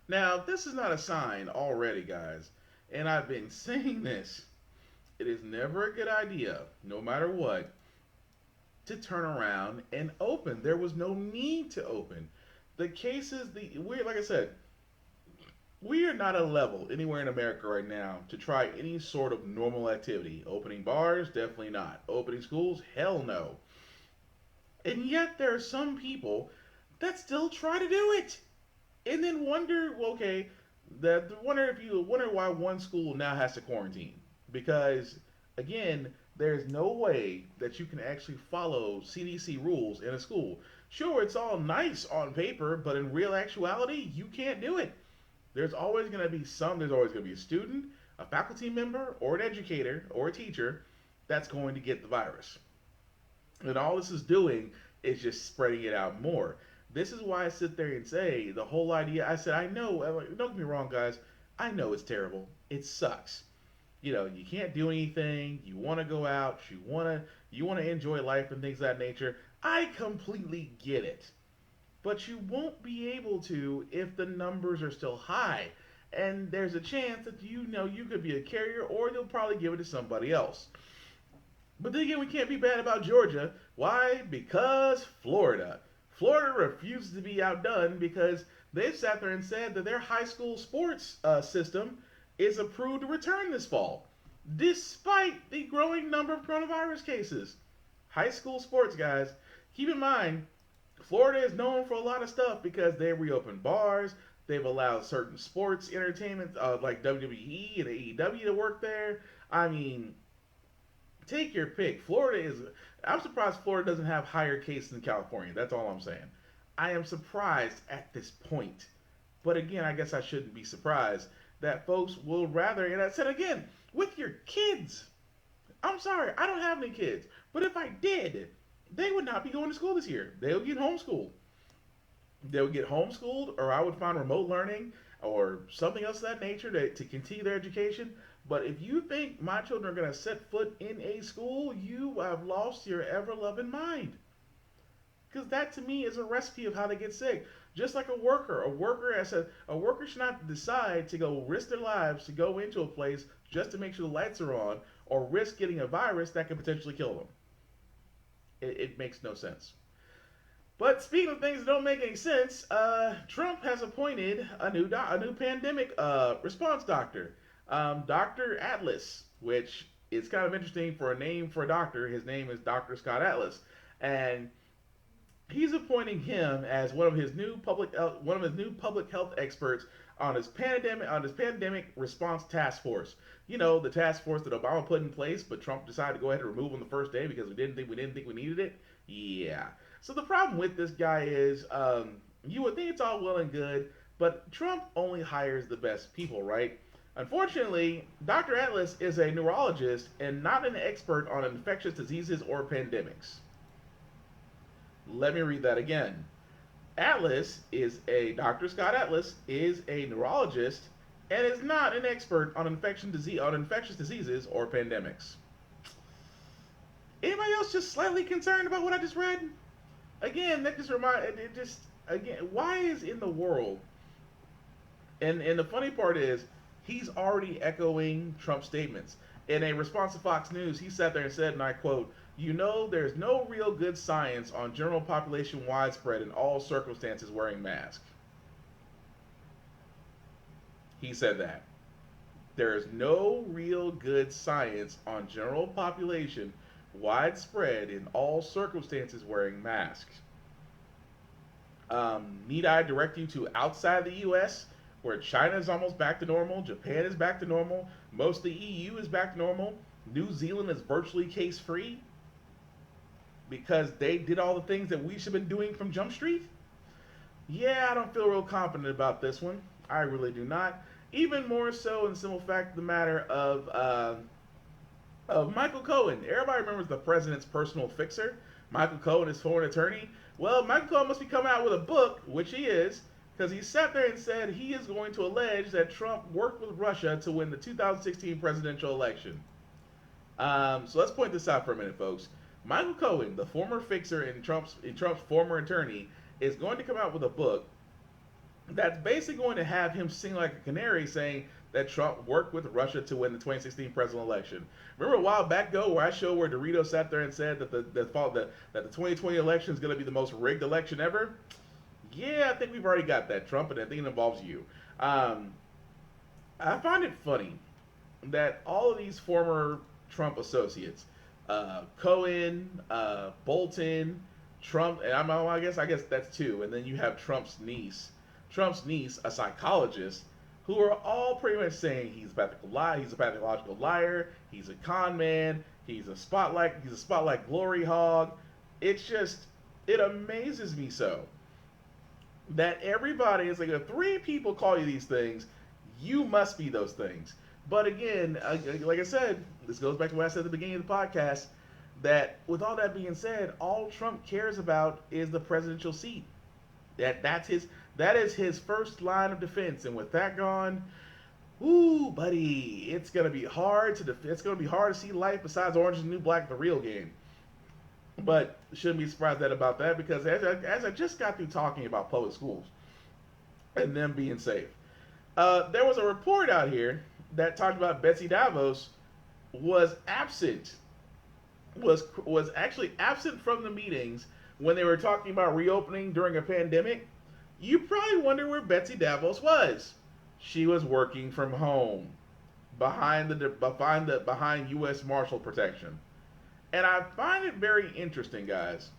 Speaker 1: Now, this is not a sign already, guys, and I've been saying this. It is never a good idea, no matter what, to turn around and open. There was no need to open. The cases, like I said, We are not at a level anywhere in America right now to try any sort of normal activity. Opening bars, definitely not. Opening schools, hell no. And yet there are some people that still try to do it. And then wonder, well, okay, wonder why one school now has to quarantine. Because again, there's no way that you can actually follow CDC rules in a school. Sure, it's all nice on paper, but in real actuality, you can't do it. There's always going to be a student, a faculty member, or an educator, or a teacher that's going to get the virus. And all this is doing is just spreading it out more. This is why I sit there and say the whole idea. I said, I know, don't get me wrong, guys. I know it's terrible. It sucks. You can't do anything. You want to go out. You want to enjoy life and things of that nature. I completely get it. But you won't be able to if the numbers are still high. And there's a chance that you could be a carrier, or they'll probably give it to somebody else. But then again, we can't be bad about Georgia. Why? Because Florida. Florida refuses to be outdone because they've sat there and said that their high school sports system is approved to return this fall, despite the growing number of coronavirus cases. High school sports, guys. Keep in mind, Florida is known for a lot of stuff because they reopened bars. They've allowed certain sports entertainment like WWE and AEW to work there. I mean, take your pick. I'm surprised Florida doesn't have higher cases than California. That's all I'm saying. I am surprised at this point. But again, I guess I shouldn't be surprised that folks will rather, and I said again, with your kids. I'm sorry, I don't have any kids. But if I did, they would not be going to school this year. They would get homeschooled. They would get homeschooled, or I would find remote learning or something else of that nature to continue their education. But if you think my children are going to set foot in a school, you have lost your ever-loving mind. Because that to me is a recipe of how they get sick. Just like a worker. A worker should not decide to go risk their lives to go into a place just to make sure the lights are on, or risk getting a virus that could potentially kill them. It makes no sense. But speaking of things that don't make any sense, Trump has appointed a new pandemic response doctor, Dr. Atlas, which is kind of interesting for a name for a doctor. His name is Dr. Scott Atlas, and he's appointing him as one of his new public health experts on his pandemic response task force. The task force that Obama put in place, but Trump decided to go ahead and remove on the first day because we didn't think we needed it. Yeah. So the problem with this guy is, you would think it's all well and good, but Trump only hires the best people, right? Unfortunately, Dr. Atlas is a neurologist and not an expert on infectious diseases or pandemics. Let me read that again. Dr. Scott Atlas is a neurologist and is not an expert on infectious diseases or pandemics. Anybody else just slightly concerned about what I just read? Again, why is in the world? And the funny part is, he's already echoing Trump's statements. In a response to Fox News, he sat there and said, and I quote, there's no real good science on general population widespread in all circumstances wearing masks. He said that. There's no real good science on general population widespread in all circumstances wearing masks. Need I direct you to outside the U.S., where China is almost back to normal, Japan is back to normal, most of the EU is back to normal, New Zealand is virtually case-free because they did all the things that we should have been doing from Jump Street? Yeah, I don't feel real confident about this one. I really do not. Even more so in the simple fact of the matter of Michael Cohen. Everybody remembers the president's personal fixer, Michael Cohen, his foreign attorney. Well, Michael Cohen must be coming out with a book, which he is, because he sat there and said he is going to allege that Trump worked with Russia to win the 2016 presidential election. So let's point this out for a minute, folks. Michael Cohen, the former fixer and Trump's former attorney, is going to come out with a book that's basically going to have him sing like a canary, saying that Trump worked with Russia to win the 2016 presidential election. Remember a while back ago where I showed where Dorito sat there and said that the 2020 election is going to be the most rigged election ever? Yeah, I think we've already got that, Trump, and I think it involves you. I find it funny that all of these former Trump associates, Cohen, Bolton, Trump, and I guess that's two, and then you have Trump's niece, a psychologist, who are all pretty much saying he's a pathological liar, he's a con man, he's a spotlight glory hog. It amazes me so that everybody is like, if 3 people call you these things, you must be those things. But again, like I said, this goes back to what I said at the beginning of the podcast, that with all that being said, all Trump cares about is the presidential seat. That is his first line of defense. And with that gone, ooh, buddy, it's gonna be hard to see life besides Orange is the New Black, the real game. But shouldn't be surprised about that, because as I just got through talking about public schools and them being safe, there was a report out here that talked about Betsy DeVos was actually absent from the meetings when they were talking about reopening during a pandemic. You probably wonder where Betsy DeVos was. She was working from home behind U.S. Marshal protection. And I find it very interesting, guys,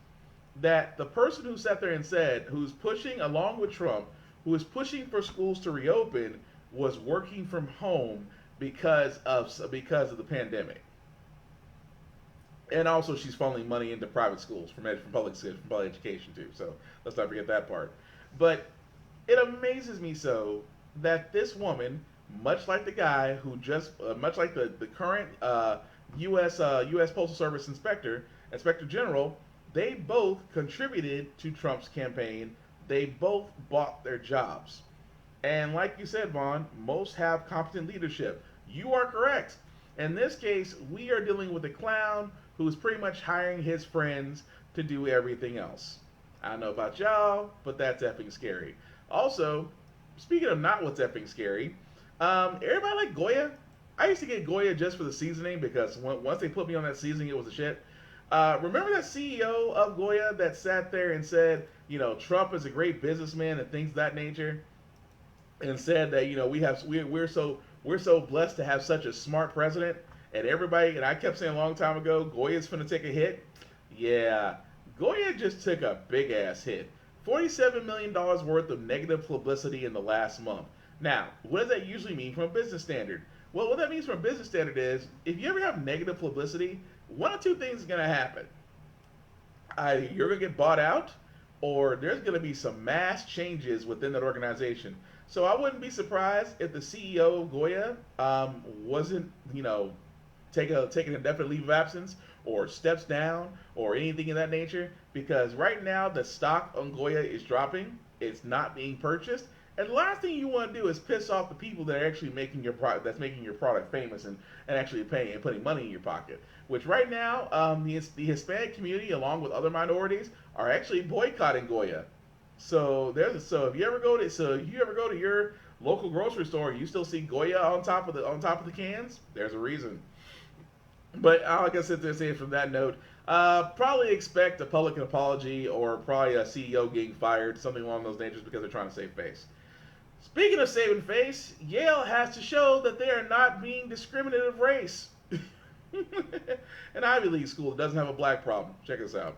Speaker 1: that the person who sat there and said, who's pushing, along with Trump, who is pushing for schools to reopen, was working from home because of the pandemic. And also, she's funneling money into private schools from public education too. So let's not forget that part. But it amazes me so that this woman, much like the guy who much like the current U.S. Postal Service Inspector General, they both contributed to Trump's campaign. They both bought their jobs. And like you said, Vaughn, most have competent leadership. You are correct. In this case, we are dealing with a clown who's pretty much hiring his friends to do everything else. I don't know about y'all, but that's effing scary. Also, speaking of not what's effing scary, everybody like Goya? I used to get Goya just for the seasoning, because once they put me on that seasoning, it was a shit. Remember that CEO of Goya that sat there and said, Trump is a great businessman and things of that nature, and said that we're so blessed to have such a smart president, and I kept saying a long time ago, Goya's finna take a hit. Yeah, Goya just took a big ass hit. $47 million worth of negative publicity in the last month. Now, what does that usually mean from a business standard? Well, what that means from a business standard is, if you ever have negative publicity, one of two things is going to happen. Either you're going to get bought out, or there's going to be some mass changes within that organization. So I wouldn't be surprised if the CEO of Goya wasn't, taking an indefinite leave of absence, or steps down, or anything of that nature, because right now the stock on Goya is dropping. It's not being purchased. And the last thing you want to do is piss off the people that are actually making your product famous and actually paying and putting money in your pocket. Which right now, the Hispanic community, along with other minorities, are actually boycotting Goya. So if you ever go to your local grocery store, you still see Goya on top of the cans. There's a reason. But I guess sit there saying from that note, probably expect a public apology, or probably a CEO getting fired, something along those natures, because they're trying to save face. Speaking of saving face, Yale has to show that they are not being discriminative race. An Ivy League school that doesn't have a black problem. Check this out.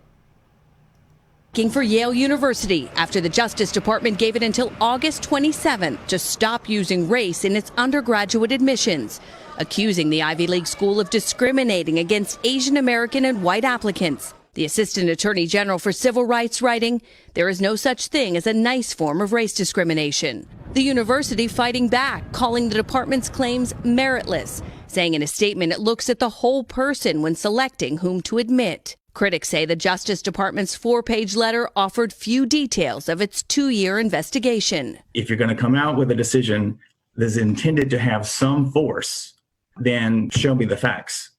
Speaker 9: For Yale University after the Justice Department gave it until August 27th to stop using race in its undergraduate admissions, accusing the Ivy League school of discriminating against Asian American and white applicants. The Assistant Attorney General for Civil Rights writing, there is no such thing as a nice form of race discrimination. The university fighting back, calling the department's claims meritless, saying in a statement it looks at the whole person when selecting whom to admit. Critics say the Justice Department's 4-page letter offered few details of its 2-year investigation.
Speaker 10: If you're going to come out with a decision that's intended to have some force, then show me the facts,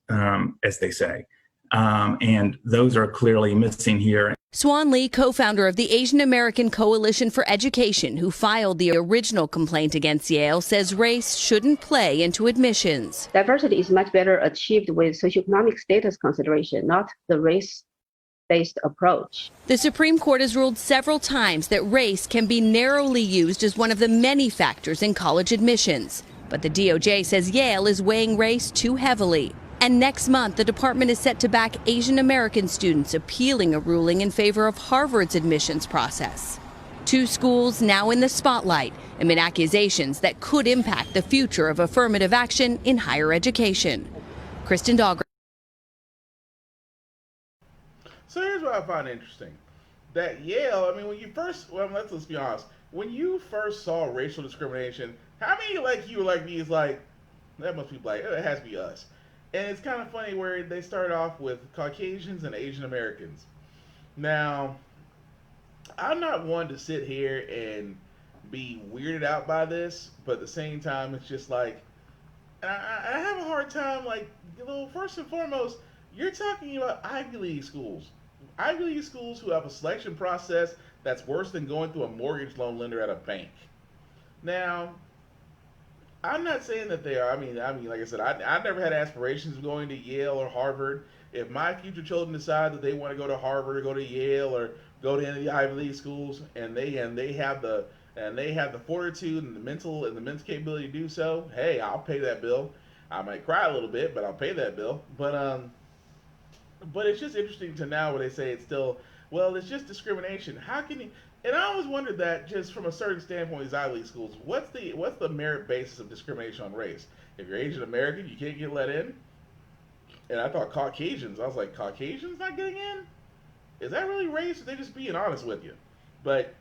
Speaker 10: as they say. And those are clearly missing here.
Speaker 9: Swan Lee, co-founder of the Asian American Coalition for Education, who filed the original complaint against Yale, says race shouldn't play into admissions.
Speaker 11: Diversity is much better achieved with socioeconomic status consideration, not the race-based approach.
Speaker 9: The Supreme Court has ruled several times that race can be narrowly used as one of the many factors in college admissions. But the DOJ says Yale is weighing race too heavily. And next month, the department is set to back Asian American students appealing a ruling in favor of Harvard's admissions process. Two schools now in the spotlight amid accusations that could impact the future of affirmative action in higher education. Kristen Dahlgren.
Speaker 1: So here's what I find interesting. That Yale, I mean, when you first, well, let's be honest, when you first saw racial discrimination, how many like you or like me is like, that must be black, it has to be us. And it's kind of funny where they start off with Caucasians and Asian Americans. Now, I'm not one to sit here and be weirded out by this, but at the same time, it's just like, I have a hard time, like, first and foremost, you're talking about Ivy League schools. Ivy League schools who have a selection process that's worse than going through a mortgage loan lender at a bank. Now, I'm not saying that they are. I mean, like I said, I never had aspirations of going to Yale or Harvard. If my future children decide that they want to go to Harvard or go to Yale or go to any of the Ivy League schools, and they have the fortitude and the mental capability to do so, hey, I'll pay that bill. I might cry a little bit, but I'll pay that bill. But it's just interesting to now where they say it's still, well, it's just discrimination. How can you? And I always wondered that just from a certain standpoint, these Ivy League schools, what's the merit basis of discrimination on race? If you're Asian American, you can't get let in. And I thought Caucasians, I was like, Caucasians not getting in? Is that really race? Or are they just being honest with you? But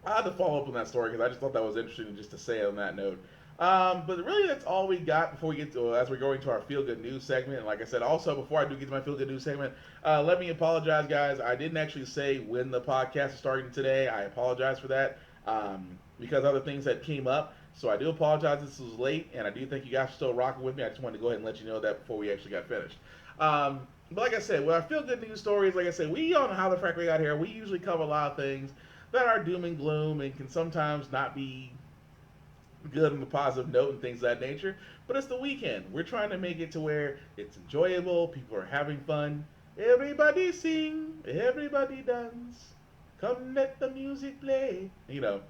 Speaker 1: I had to follow up on that story because I just thought that was interesting just to say on that note. But really, that's all we got before we get to, as we're going to our Feel Good News segment. And like I said, also, before I do get to my Feel Good News segment, let me apologize, guys. I didn't actually say when the podcast is starting today. I apologize for that because other things that came up. So I do apologize this was late, and I do think you guys are still rocking with me. I just wanted to go ahead and let you know that before we actually got finished. But like I said, with our Feel Good News stories, like I said, we all know how the Frack We Got Here. We usually cover a lot of things that are doom and gloom and can sometimes not be good on the positive note and things of that nature, but it's the weekend. We're trying to make it to where it's enjoyable, people are having fun, everybody sing, everybody dance, come let the music play. You know,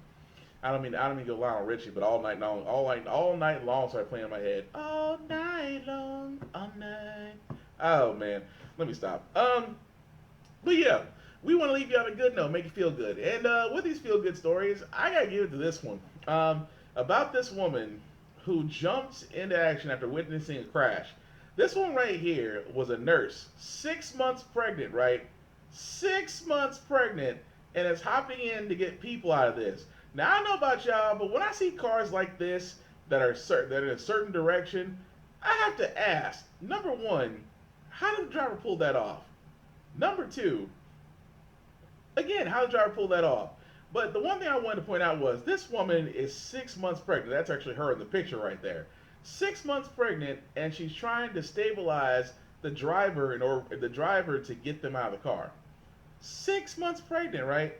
Speaker 1: I don't mean to go Lionel Richie, but all night long started playing in my head. All night long, all night. Oh man, let me stop. But yeah, we want to leave you on a good note, make you feel good. And with these feel good stories, I gotta give it to this one. About this woman who jumps into action after witnessing a crash. This one right here was a nurse, 6 months pregnant, right? 6 months pregnant, and is hopping in to get people out of this. Now, I don't know about y'all, but when I see cars like this that are in a certain direction, I have to ask, number one, how did the driver pull that off? Number two, again, how did the driver pull that off? But the one thing I wanted to point out was this woman is 6 months pregnant. That's actually her in the picture right there. 6 months pregnant, and she's trying to stabilize the driver to get them out of the car. 6 months pregnant, right?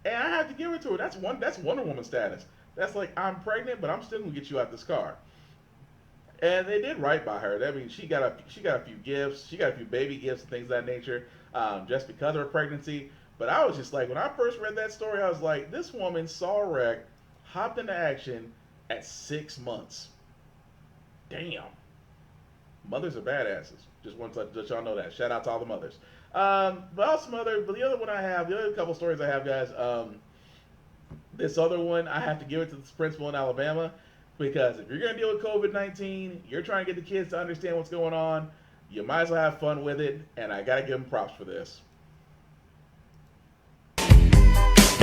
Speaker 1: And I have to give it to her. That's Wonder Woman status. That's like, I'm pregnant, but I'm still gonna get you out this car. And they did right by her. I mean, she got a few gifts. She got a few baby gifts and things of that nature, just because of her pregnancy. But I was just like, when I first read that story, I was like, this woman saw a wreck, hopped into action at 6 months. Damn. Mothers are badasses. Just want to let y'all know that. Shout out to all the mothers. But the other one I have, the other couple stories I have, guys, this other one, I have to give it to this principal in Alabama, because if you're going to deal with COVID-19, you're trying to get the kids to understand what's going on, you might as well have fun with it, and I got to give them props for this.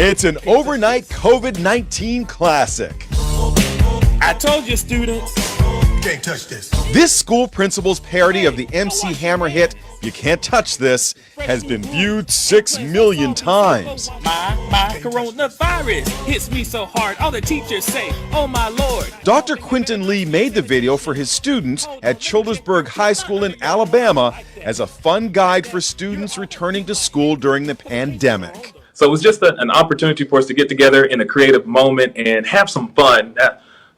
Speaker 12: It's an overnight COVID-19 classic.
Speaker 21: I told you, students. You can't touch this.
Speaker 12: This school principal's parody of the MC Hammer hit, You Can't Touch This, has been viewed 6 million times.
Speaker 21: My coronavirus hits me so hard, all the teachers say, oh my Lord.
Speaker 12: Dr. Quinton Lee made the video for his students at Childersburg High School in Alabama as a fun guide for students returning to school during the pandemic.
Speaker 13: So it was just an opportunity for us to get together in a creative moment and have some fun.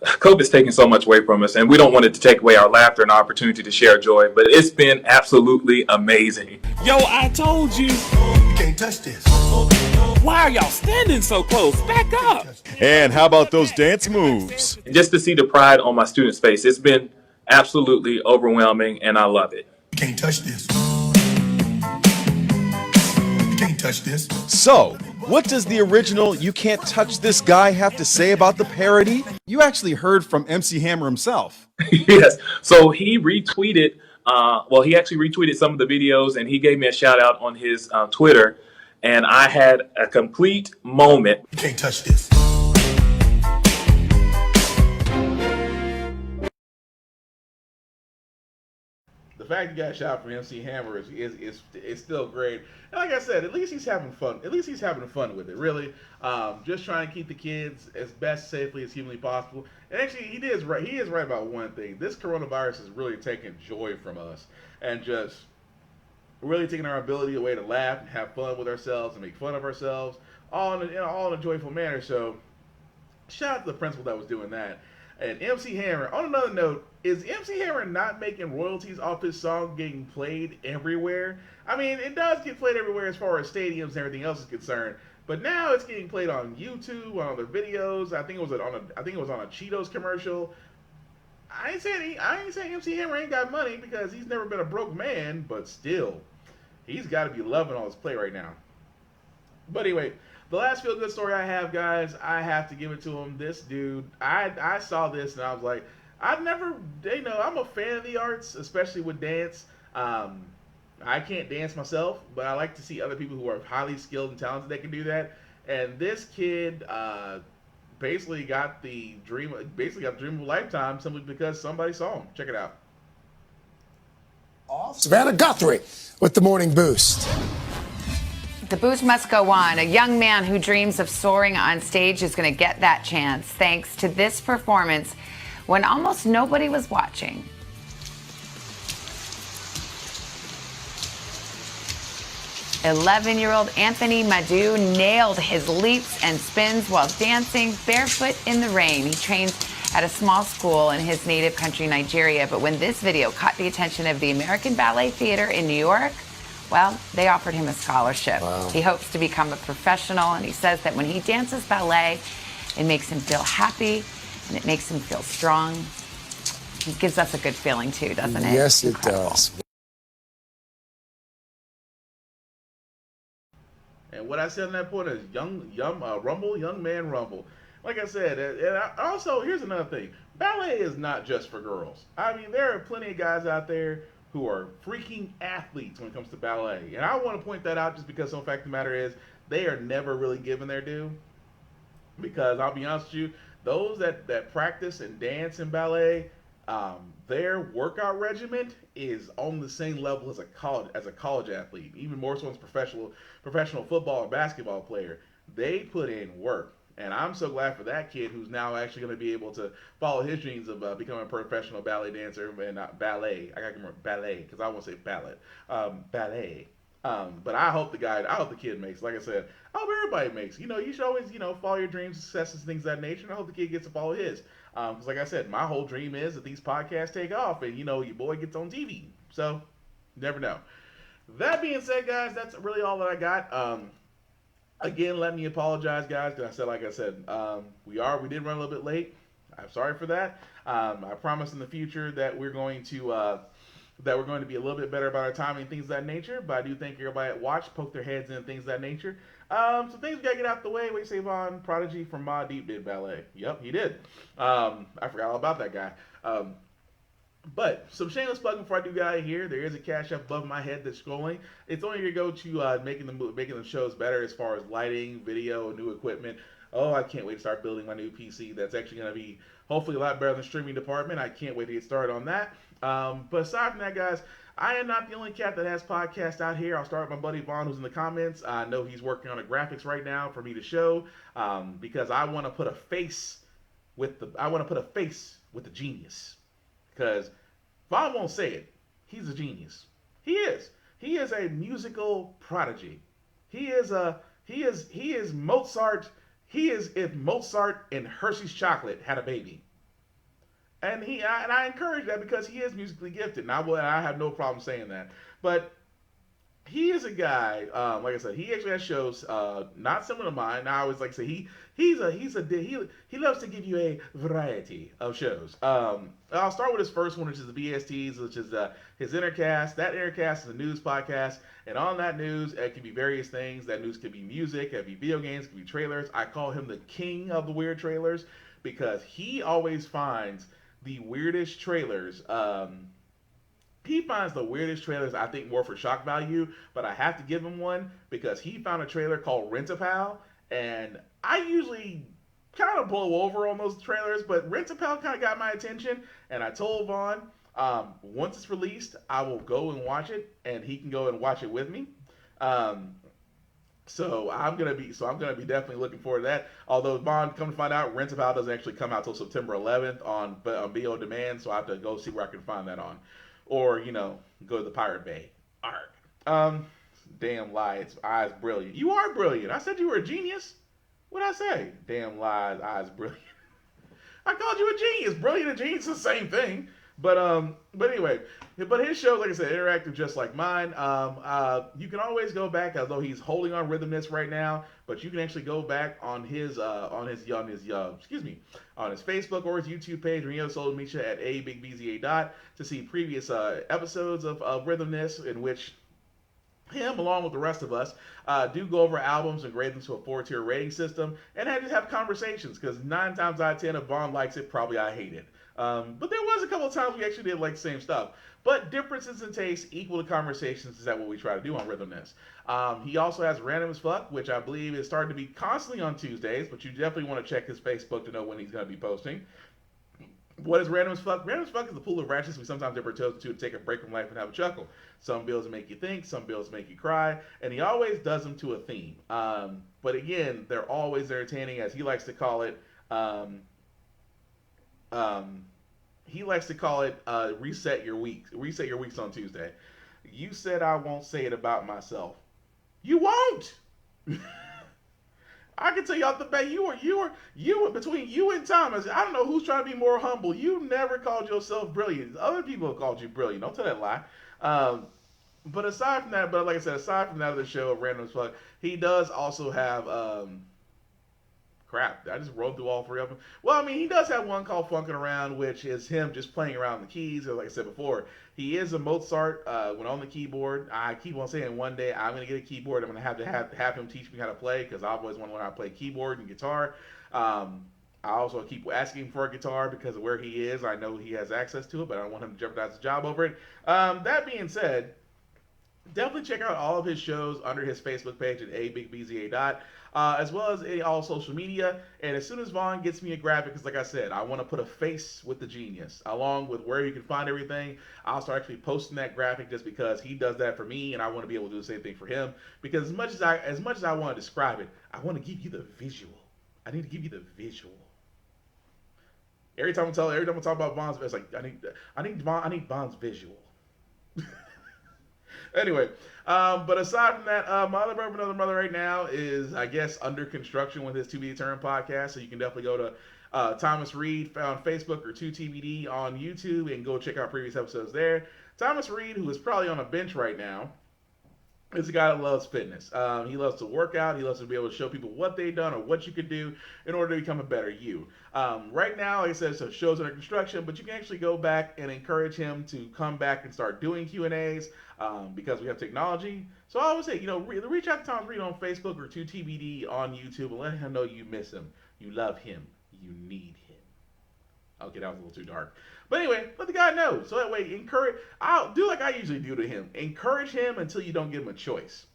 Speaker 13: COVID's taking so much away from us, and we don't want it to take away our laughter and our opportunity to share joy, but it's been absolutely amazing.
Speaker 21: Yo, I told you. You can't touch this. Why are y'all standing so close? Back up.
Speaker 12: And how about those dance moves?
Speaker 13: Just to see the pride on my students' face, it's been absolutely overwhelming, and I love it.
Speaker 21: You can't touch this. You can't touch this.
Speaker 12: So, what does the original "You Can't Touch This" guy have to say about the parody?
Speaker 14: You actually heard from MC Hammer himself.
Speaker 13: Yes. So he retweeted, he actually retweeted some of the videos, and he gave me a shout out on his Twitter, and I had a complete moment.
Speaker 21: You can't touch this.
Speaker 1: The fact you got a shot from MC Hammer is still great. And like I said, at least he's having fun. At least he's having fun with it, really. Just trying to keep the kids as best safely as humanly possible. And actually, he is right about one thing. This coronavirus is really taking joy from us and just really taking our ability away to laugh and have fun with ourselves and make fun of ourselves, all in a joyful manner. So, shout out to the principal that was doing that. And MC Hammer, on another note, is MC Hammer not making royalties off his song getting played everywhere? I mean, it does get played everywhere as far as stadiums and everything else is concerned, but now it's getting played on YouTube, on other videos. I think it was on a Cheetos commercial. I ain't saying MC Hammer ain't got money because he's never been a broke man, but still, he's got to be loving all his play right now. But anyway, the last feel good story I have, guys, I have to give it to him. This dude, I saw this and I was like, I'm a fan of the arts, especially with dance. I can't dance myself, but I like to see other people who are highly skilled and talented that can do that. And this kid basically got the dream of a lifetime simply because somebody saw him. Check it out.
Speaker 15: Savannah Guthrie with the Morning Boost.
Speaker 16: The boost must go on. A young man who dreams of soaring on stage is going to get that chance thanks to this performance when almost nobody was watching. "11-year-old Anthony Madu nailed his leaps and spins while dancing barefoot in the rain. He trains at a small school in his native country, Nigeria. But when this video caught the attention of the American Ballet Theater in New York, well, they offered him a scholarship. Wow. He hopes to become a professional, and he says that when he dances ballet, it makes him feel happy, and it makes him feel strong. It gives us a good feeling, too, doesn't it?
Speaker 15: Yes, it does.
Speaker 1: And what I said on that point is rumble, young man, rumble. Like I said, also, here's another thing. Ballet is not just for girls. I mean, there are plenty of guys out there who are freaking athletes when it comes to ballet. And I want to point that out just because the fact of the matter is they are never really given their due. Because I'll be honest with you, those that practice and dance in ballet, their workout regimen is on the same level as a college athlete, even more so as a professional football or basketball player. They put in work. And I'm so glad for that kid who's now actually going to be able to follow his dreams of becoming a professional ballet dancer and not ballet. I got to remember ballet because I won't say ballet. Ballet. But I hope the kid makes. Like I said, I hope everybody makes. You should always, follow your dreams, successes, things of that nature. And I hope the kid gets to follow his. Because like I said, my whole dream is that these podcasts take off and, your boy gets on TV. So, you never know. That being said, guys, that's really all that I got. Again, let me apologize, guys, because like I said, we did run a little bit late. I'm sorry for that. I promise in the future that we're going to be a little bit better about our timing and things of that nature. But I do thank everybody at watch poked their heads in and things of that nature. Some things we gotta get out the way. What do you say, Vaughn? Prodigy from Ma Deep did ballet. Yep, he did. I forgot all about that guy. But some shameless plugging before I do get out of here. There is a cash app above my head that's scrolling. It's only to go to making the shows better as far as lighting, video, new equipment. Oh, I can't wait to start building my new PC. That's actually going to be hopefully a lot better than the streaming department. I can't wait to get started on that. But aside from that, guys, I am not the only cat that has podcasts out here. I'll start with my buddy Vaughn, who's in the comments. I know he's working on the graphics right now for me to show because I want to put a face with the genius. Because Vaughn won't say it. He's a genius. He is. He is a musical prodigy. He is Mozart. He is if Mozart and Hershey's chocolate had a baby. And I encourage that because he is musically gifted. And I have no problem saying that. But he is a guy. Like I said, he actually has shows not similar to mine. I always like to say he loves to give you a variety of shows. I'll start with his first one, which is the VSTs, which is his Intercast. That Intercast is a news podcast, and on that news, it can be various things. That news could be music, it could be video games, it could be trailers. I call him the king of the weird trailers because he always finds the weirdest trailers. He finds the weirdest trailers, I think, more for shock value, but I have to give him one because he found a trailer called Rent-A-Pal, and I usually kind of blow over on those trailers, but Rent-A-Pal kind of got my attention, and I told Vaughn, once it's released, I will go and watch it, and he can go and watch it with me. Um, so I'm gonna be definitely looking forward to that. Although Vaughn, come to find out, Rent-A-Pal doesn't actually come out till September 11th on BO Demand, so I have to go see where I can find that on, or go to the Pirate Bay. Arg. Damn lies, eyes brilliant. You are brilliant. I said you were a genius. What'd I say? Damn lies, eyes brilliant. I called you a genius. Brilliant and genius is the same thing. But anyway, but his show, like I said, interactive just like mine. You can always go back, although he's holding on Rhythmness right now, but you can actually go back on his on his Facebook or his YouTube page or any other social media at abigbza to see previous episodes of Rhythmness, in which him, along with the rest of us, do go over albums and grade them to a 4-tier rating system, and just have conversations, because 9 times out of 10, if Vaughn likes it, probably I hate it. But there was a couple of times we actually did like the same stuff. But differences in taste equal to conversations. Is that what we try to do on Rhythmness? He also has Random as Fuck, which I believe is starting to be constantly on Tuesdays, but you definitely want to check his Facebook to know when he's going to be posting. What is Random as Fuck? Random as Fuck is the pool of ratchets we sometimes dip our toes into to take a break from life and have a chuckle. Some bills make you think, some bills make you cry, and he always does them to a theme. But again, they're always entertaining, as he likes to call it. Reset your weeks. Reset your weeks on Tuesday. You said I won't say it about myself. You won't. I can tell you off the bat, you were between you and Thomas. I don't know who's trying to be more humble. You never called yourself brilliant. Other people have called you brilliant. Don't tell that lie. But aside from that, like I said, aside from that of the show of Random as Fuck, he does also have crap. I just rolled through all 3 of them. Well, I mean, he does have one called Funkin' Around, which is him just playing around with the keys. Like I said before, he is a Mozart when on the keyboard. I keep on saying one day I'm going to get a keyboard. I'm going to have him teach me how to play, because I've always wanted to learn how to play keyboard and guitar. I also keep asking for a guitar because of where he is. I know he has access to it, but I don't want him to jeopardize his job over it. That being said, definitely check out all of his shows under his Facebook page at abigbza. As well as all social media. And as soon as Vaughn gets me a graphic, because like I said, I want to put a face with the genius, along with where you can find everything. I'll start actually posting that graphic, just because he does that for me, and I want to be able to do the same thing for him. Because as much as I want to describe it, I want to give you the visual. I need to give you the visual. Every time I talk about Vaughn's, it's like I need Vaughn's visual. Anyway, but aside from that, my other brother, another mother right now is, I guess, under construction with his To Be Determined podcast. So you can definitely go to Thomas Reed on Facebook or 2TBD on YouTube and go check out previous episodes there. Thomas Reed, who is probably on a bench right now, is a guy that loves fitness. He loves to work out. He loves to be able to show people what they've done or what you could do in order to become a better you. Right now, like I said, so show's under construction, but you can actually go back and encourage him to come back and start doing Q&As because we have technology. So I always say, reach out to Tom Reed on Facebook or 2TBD on YouTube and let him know you miss him, you love him, you need him. Okay, that was a little too dark. But anyway, let the guy know. So that way, I'll do like I usually do to him. Encourage him until you don't give him a choice.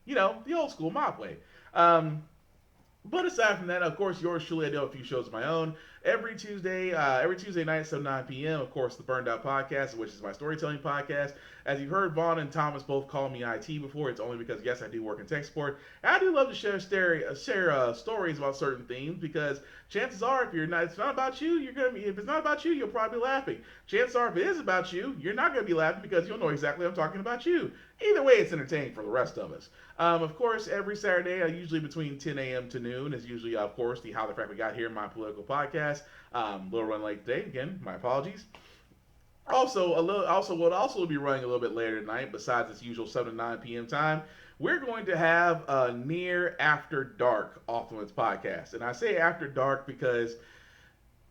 Speaker 1: The old school mob way. But aside from that, of course, yours truly, I do have a few shows of my own. Every Tuesday night, 7-9 p.m., of course, the Burned Out Podcast, which is my storytelling podcast. As you've heard, Vaughn and Thomas both call me IT before. It's only because, yes, I do work in tech support. And I do love to share stories about certain themes, because chances are, if it's not about you, if it's not about you, you'll probably be laughing. Chances are, if it is about you, you're not going to be laughing, because you'll know exactly I'm talking about you. Either way, it's entertaining for the rest of us. Of course, every Saturday, usually between 10 a.m. to noon, is usually, of course, the How the Frack We Got Here, my political podcast. Little run late today. Again, my apologies. Also, we'll also be running a little bit later tonight, besides its usual 7 to 9 p.m. time. We're going to have a near after dark off limits podcast, and I say after dark because,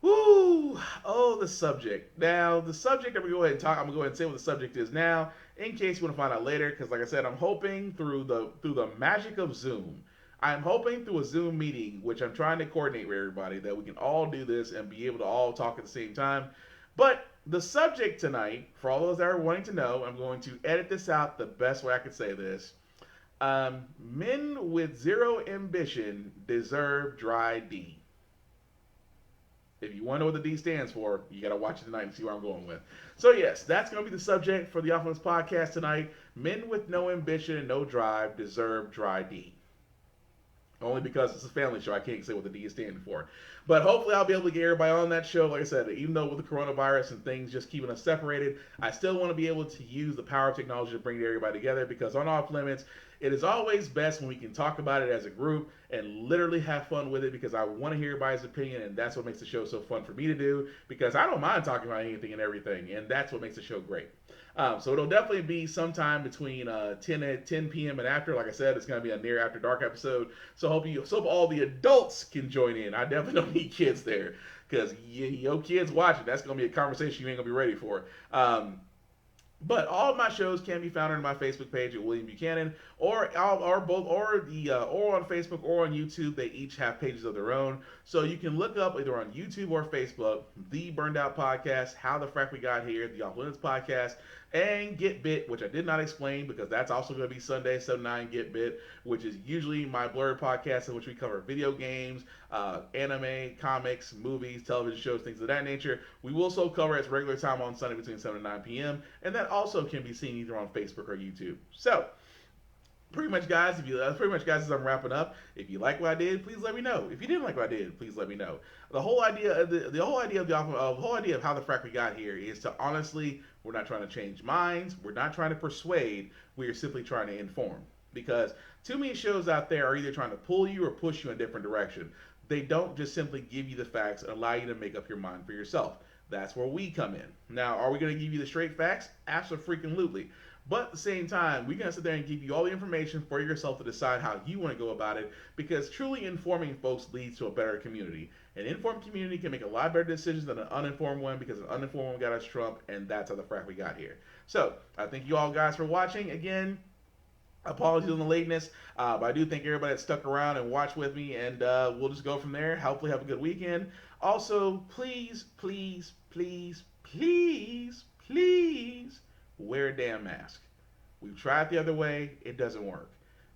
Speaker 1: whoo, oh, the subject. Now, the subject I'm gonna go ahead and say what the subject is now, in case you want to find out later. Because, like I said, I'm hoping through the magic of Zoom. I'm hoping through a Zoom meeting, which I'm trying to coordinate with everybody, that we can all do this and be able to all talk at the same time. But the subject tonight, for all those that are wanting to know, I'm going to edit this out the best way I could say this. Men with zero ambition deserve dry D. If you want to know what the D stands for, you got to watch it tonight and see where I'm going with. So, yes, that's going to be the subject for the Off Limits podcast tonight. Men with no ambition and no drive deserve dry D. Only because it's a family show, I can't say what the D is standing for. But hopefully I'll be able to get everybody on that show. Like I said, even though with the coronavirus and things just keeping us separated, I still want to be able to use the power of technology to bring everybody together, because on Off Limits, it is always best when we can talk about it as a group and literally have fun with it, because I want to hear everybody's opinion, and that's what makes the show so fun for me to do, because I don't mind talking about anything and everything, and that's what makes the show great. So it'll definitely be sometime between 10 p.m. and after. Like I said, it's going to be a near after dark episode. So hope all the adults can join in. I definitely don't need kids there, because your kids watching, that's going to be a conversation you ain't going to be ready for. But all of my shows can be found on my Facebook page at William Buchanan, or on Facebook or on YouTube. They each have pages of their own, so you can look up either on YouTube or Facebook the Burned Out Podcast, How the Frack We Got Here, the Off Limits Podcast, and Get Bit, which I did not explain because that's also going to be Sunday 7-9 Get Bit, which is usually my blurred podcast in which we cover video games, anime, comics, movies, television shows, things of that nature. We will also cover its regular time on Sunday between 7 and 9 p.m. and that also can be seen either on Facebook or YouTube. So, pretty much, guys, as I'm wrapping up, if you like what I did, please let me know. If you didn't like what I did, please let me know. The whole idea of how the Frack We Got Here is to honestly, we're not trying to change minds, we're not trying to persuade, we are simply trying to inform. Because too many shows out there are either trying to pull you or push you in a different direction. They don't just simply give you the facts and allow you to make up your mind for yourself. That's where we come in. Now, are we going to give you the straight facts? Absolutely. But at the same time, we're going to sit there and give you all the information for yourself to decide how you want to go about it, because truly informing folks leads to a better community. An informed community can make a lot better decisions than an uninformed one, because an uninformed one got us Trump, and that's how the Frack We Got Here. So, I thank you all guys for watching. Again, apologies on the lateness, but I do thank everybody that stuck around and watched with me, and we'll just go from there. Hopefully have a good weekend. Also, please wear a damn mask. We've tried the other way, it doesn't work.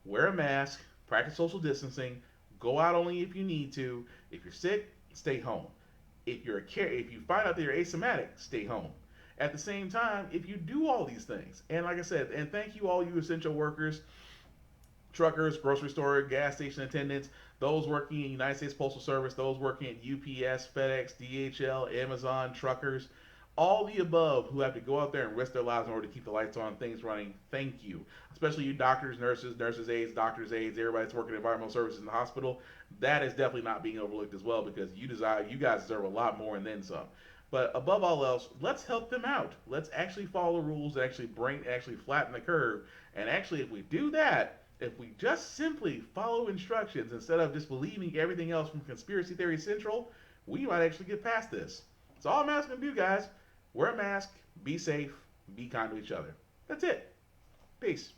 Speaker 1: Wear a mask, practice social distancing, go out only if you need to. If you're sick, stay home. If you find out that you're asymptomatic, stay home. At the same time, if you do all these things, and like I said, and thank you all you essential workers, truckers, grocery store, gas station attendants, those working in United States Postal Service, those working at UPS, FedEx, DHL, Amazon, truckers, all the above who have to go out there and risk their lives in order to keep the lights on, things running, thank you. Especially you doctors, nurses' aides, doctors' aides, everybody that's working in environmental services in the hospital. That is definitely not being overlooked as well, because you guys deserve a lot more and then some. But above all else, let's help them out. Let's actually follow the rules, actually flatten the curve. And actually, if we do that, if we just simply follow instructions instead of just believing everything else from Conspiracy Theory Central, we might actually get past this. That's all I'm asking to do, guys. Wear a mask, be safe, be kind to each other. That's it. Peace.